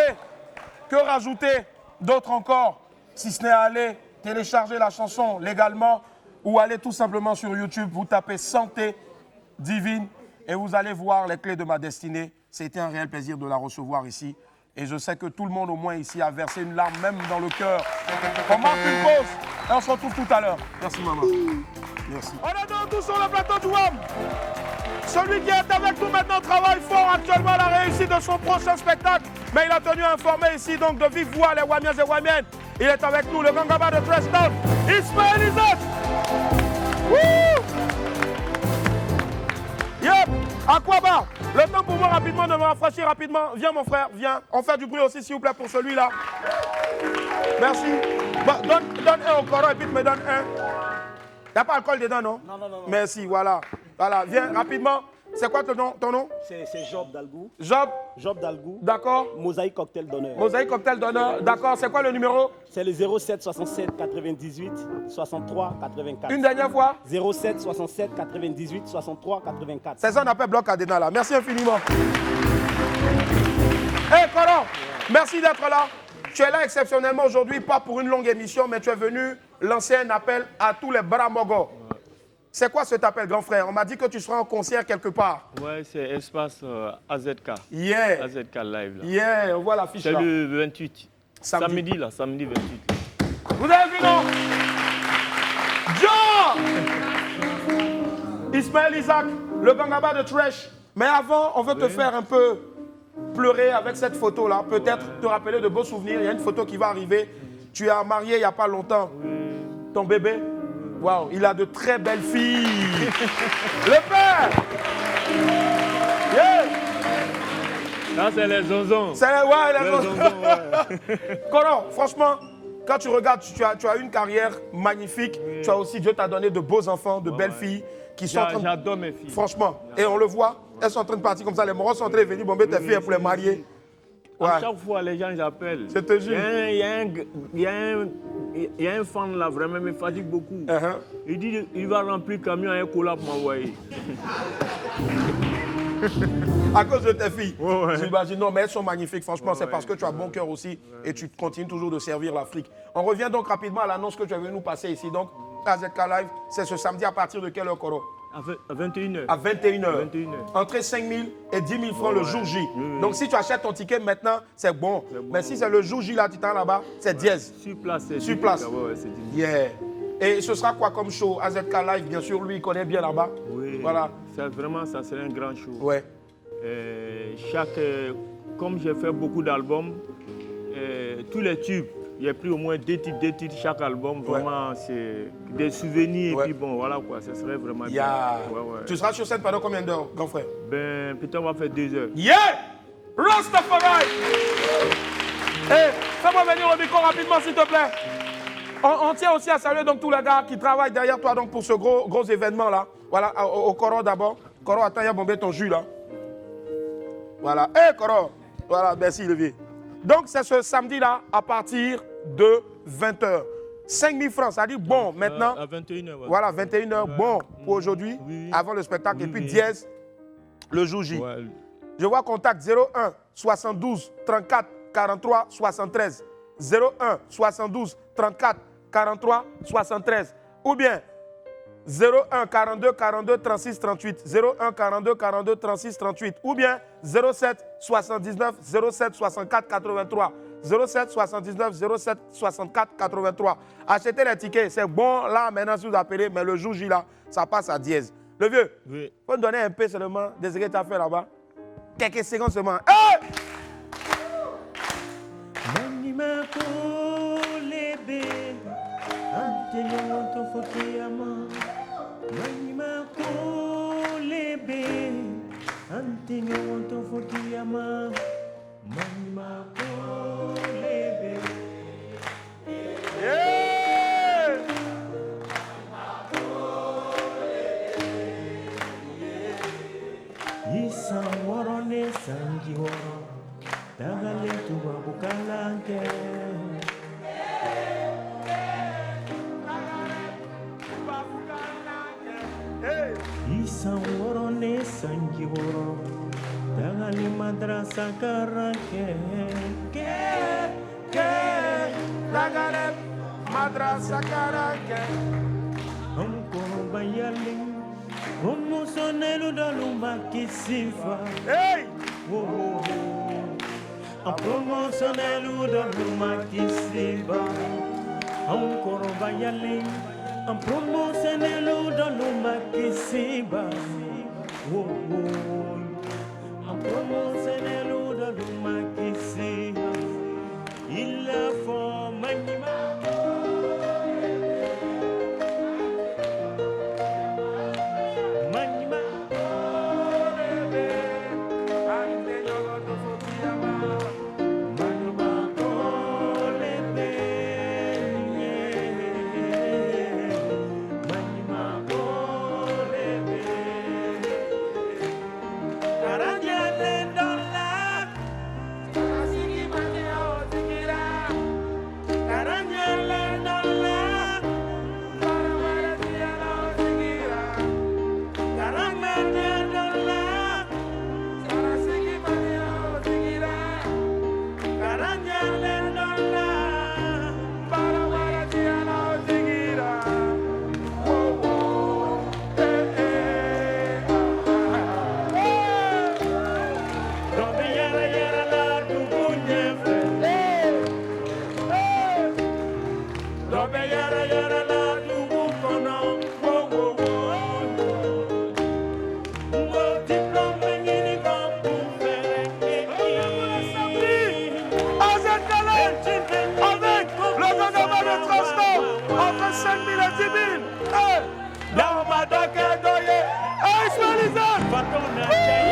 Que rajouter d'autre encore si ce n'est aller télécharger la chanson légalement ou aller tout simplement sur YouTube, vous tapez Santé Divine et vous allez voir les clés de ma destinée. C'était un réel plaisir de la recevoir ici. Et je sais que tout le monde au moins ici a versé une larme, même dans le cœur. On marque une pause et on se retrouve tout à l'heure. Merci maman. Merci. On est donc tous sur le plateau du WAM. Celui qui est avec nous maintenant travaille fort actuellement à la réussite de son prochain spectacle. Mais il a tenu à informer ici donc de vive voix les Wamiens et Wamiennes. Il est avec nous, le Gangaba de Treshtown, Ismaël Isaac. Yep, Aquaba, le temps pour moi rapidement de me rafraîchir rapidement. Viens mon frère, viens. On fait du bruit aussi s'il vous plaît pour celui-là. Merci. Bon, donne un au coro et puis tu me donnes un. Il n'y a pas d'alcool dedans, non? Non. Merci, voilà. Voilà, viens rapidement. C'est quoi ton nom? C'est Job Dalgou. Job Dalgou. D'accord. Mosaïque Cocktail d'honneur. Mosaïque Cocktail d'honneur. D'accord. C'est quoi le numéro? C'est le 07 67 98 63 84. Une dernière fois? 07 67 98 63 84. C'est ça qu'on appelle bloc Adena là. Merci infiniment. Hey Coron, merci d'être là. Tu es là exceptionnellement aujourd'hui, pas pour une longue émission, mais tu es venu lancer un appel à tous les Bramogos. C'est quoi cet appel, grand frère? On m'a dit que tu seras en concert quelque part. Ouais, c'est Espace AZK. Yeah. AZK Live. Là. Yeah, on voit l'affiche là. C'est le 28. Samedi 28. Vous avez vu, non? John! Ismaël Isaac, le Gangaba de Trash. Mais avant, on veut te faire un peu pleurer avec cette photo-là. Peut-être te rappeler de beaux souvenirs. Il y a une photo qui va arriver. Tu es marié il n'y a pas longtemps. Ton bébé? Waouh, il a de très belles filles. Le père! Yeah! Là, c'est les zonzons. C'est les zonzons. Coron, franchement, quand tu regardes, tu as une carrière magnifique. Oui. Tu as aussi, Dieu t'a donné de beaux enfants, de belles filles qui sont en train de... J'adore mes filles. Franchement, et on le voit, elles sont en train de partir comme ça. Les morons sont en train de venir bomber tes filles pour les marier. Ouais. À chaque fois, les gens j'appellent. Je te jure. Il y a un fan là, vraiment, il me fatigue beaucoup. Il dit il va remplir le camion à un cola pour m'envoyer. À cause de tes filles. Ouais. J'imagine, non, mais elles sont magnifiques. Franchement, c'est parce que tu as bon cœur aussi et tu continues toujours de servir l'Afrique. On revient donc rapidement à l'annonce que tu es venu nous passer ici. Donc, AZK Live, c'est ce samedi à partir de quelle heure, Koro? À 21h. À 21h. Entrée 5 000 et 10 000 francs le jour J. Donc si tu achètes ton ticket maintenant, c'est bon. Mais si c'est le jour J là, tu t'en là-bas, c'est dièse. Sur place, c'est sur place. Yeah. Et ce sera quoi comme show? AZK Live, bien sûr, lui, il connaît bien là-bas. Oui. Voilà. Vraiment, ça serait un grand show. Ouais. Comme j'ai fait beaucoup d'albums, tous les tubes, il y a plus au moins deux titres chaque album. Vraiment, c'est des souvenirs. Et puis bon, voilà quoi, ça serait vraiment bien. Tu seras sur scène pendant combien d'heures, grand frère? Ben, peut-être on va faire 2 heures. Yeah! Rastafari! Hey, fais-moi venir au micro rapidement, s'il te plaît. On tient aussi à saluer donc tous les gars qui travaillent derrière toi donc, pour ce gros événement là. Voilà, au Koro d'abord. Koro, attends, il y a bombé ton jus là. Voilà. Hey, Koro! Voilà, merci, Levier. Donc, c'est ce samedi-là, à partir de 20h. 5 000 francs, ça dit bon, maintenant. À 21h. Ouais. Voilà, 21h, bon pour aujourd'hui, avant le spectacle. Et puis dièse, le jour J. Ouais. Je vois contact 01 72 34 43 73. 01 72 34 43 73. Ou bien 01 42 42 36 38. 01 42 42 36 38. Ou bien 07 79 07 64 83. 07 79 07 64 83. Achetez les tickets. C'est bon là maintenant si vous appelez, mais le jour J là, ça passe à dièse. Le vieux, oui. Faut me donner un peu seulement des ce que tu as fait là-bas. Quelques secondes seulement. Hey! Madrasa karanke Lagarem Madrasa karanke Encore bayaling Como sonelo da luma que se va Hey! A promocionelo da luma que se va Encore bayaling A promocionelo da luma que se va Como se ne luda luma que se il faut manima manima Entre 5 000 et 10 000. Hey! Hey, Ismaël Isaac!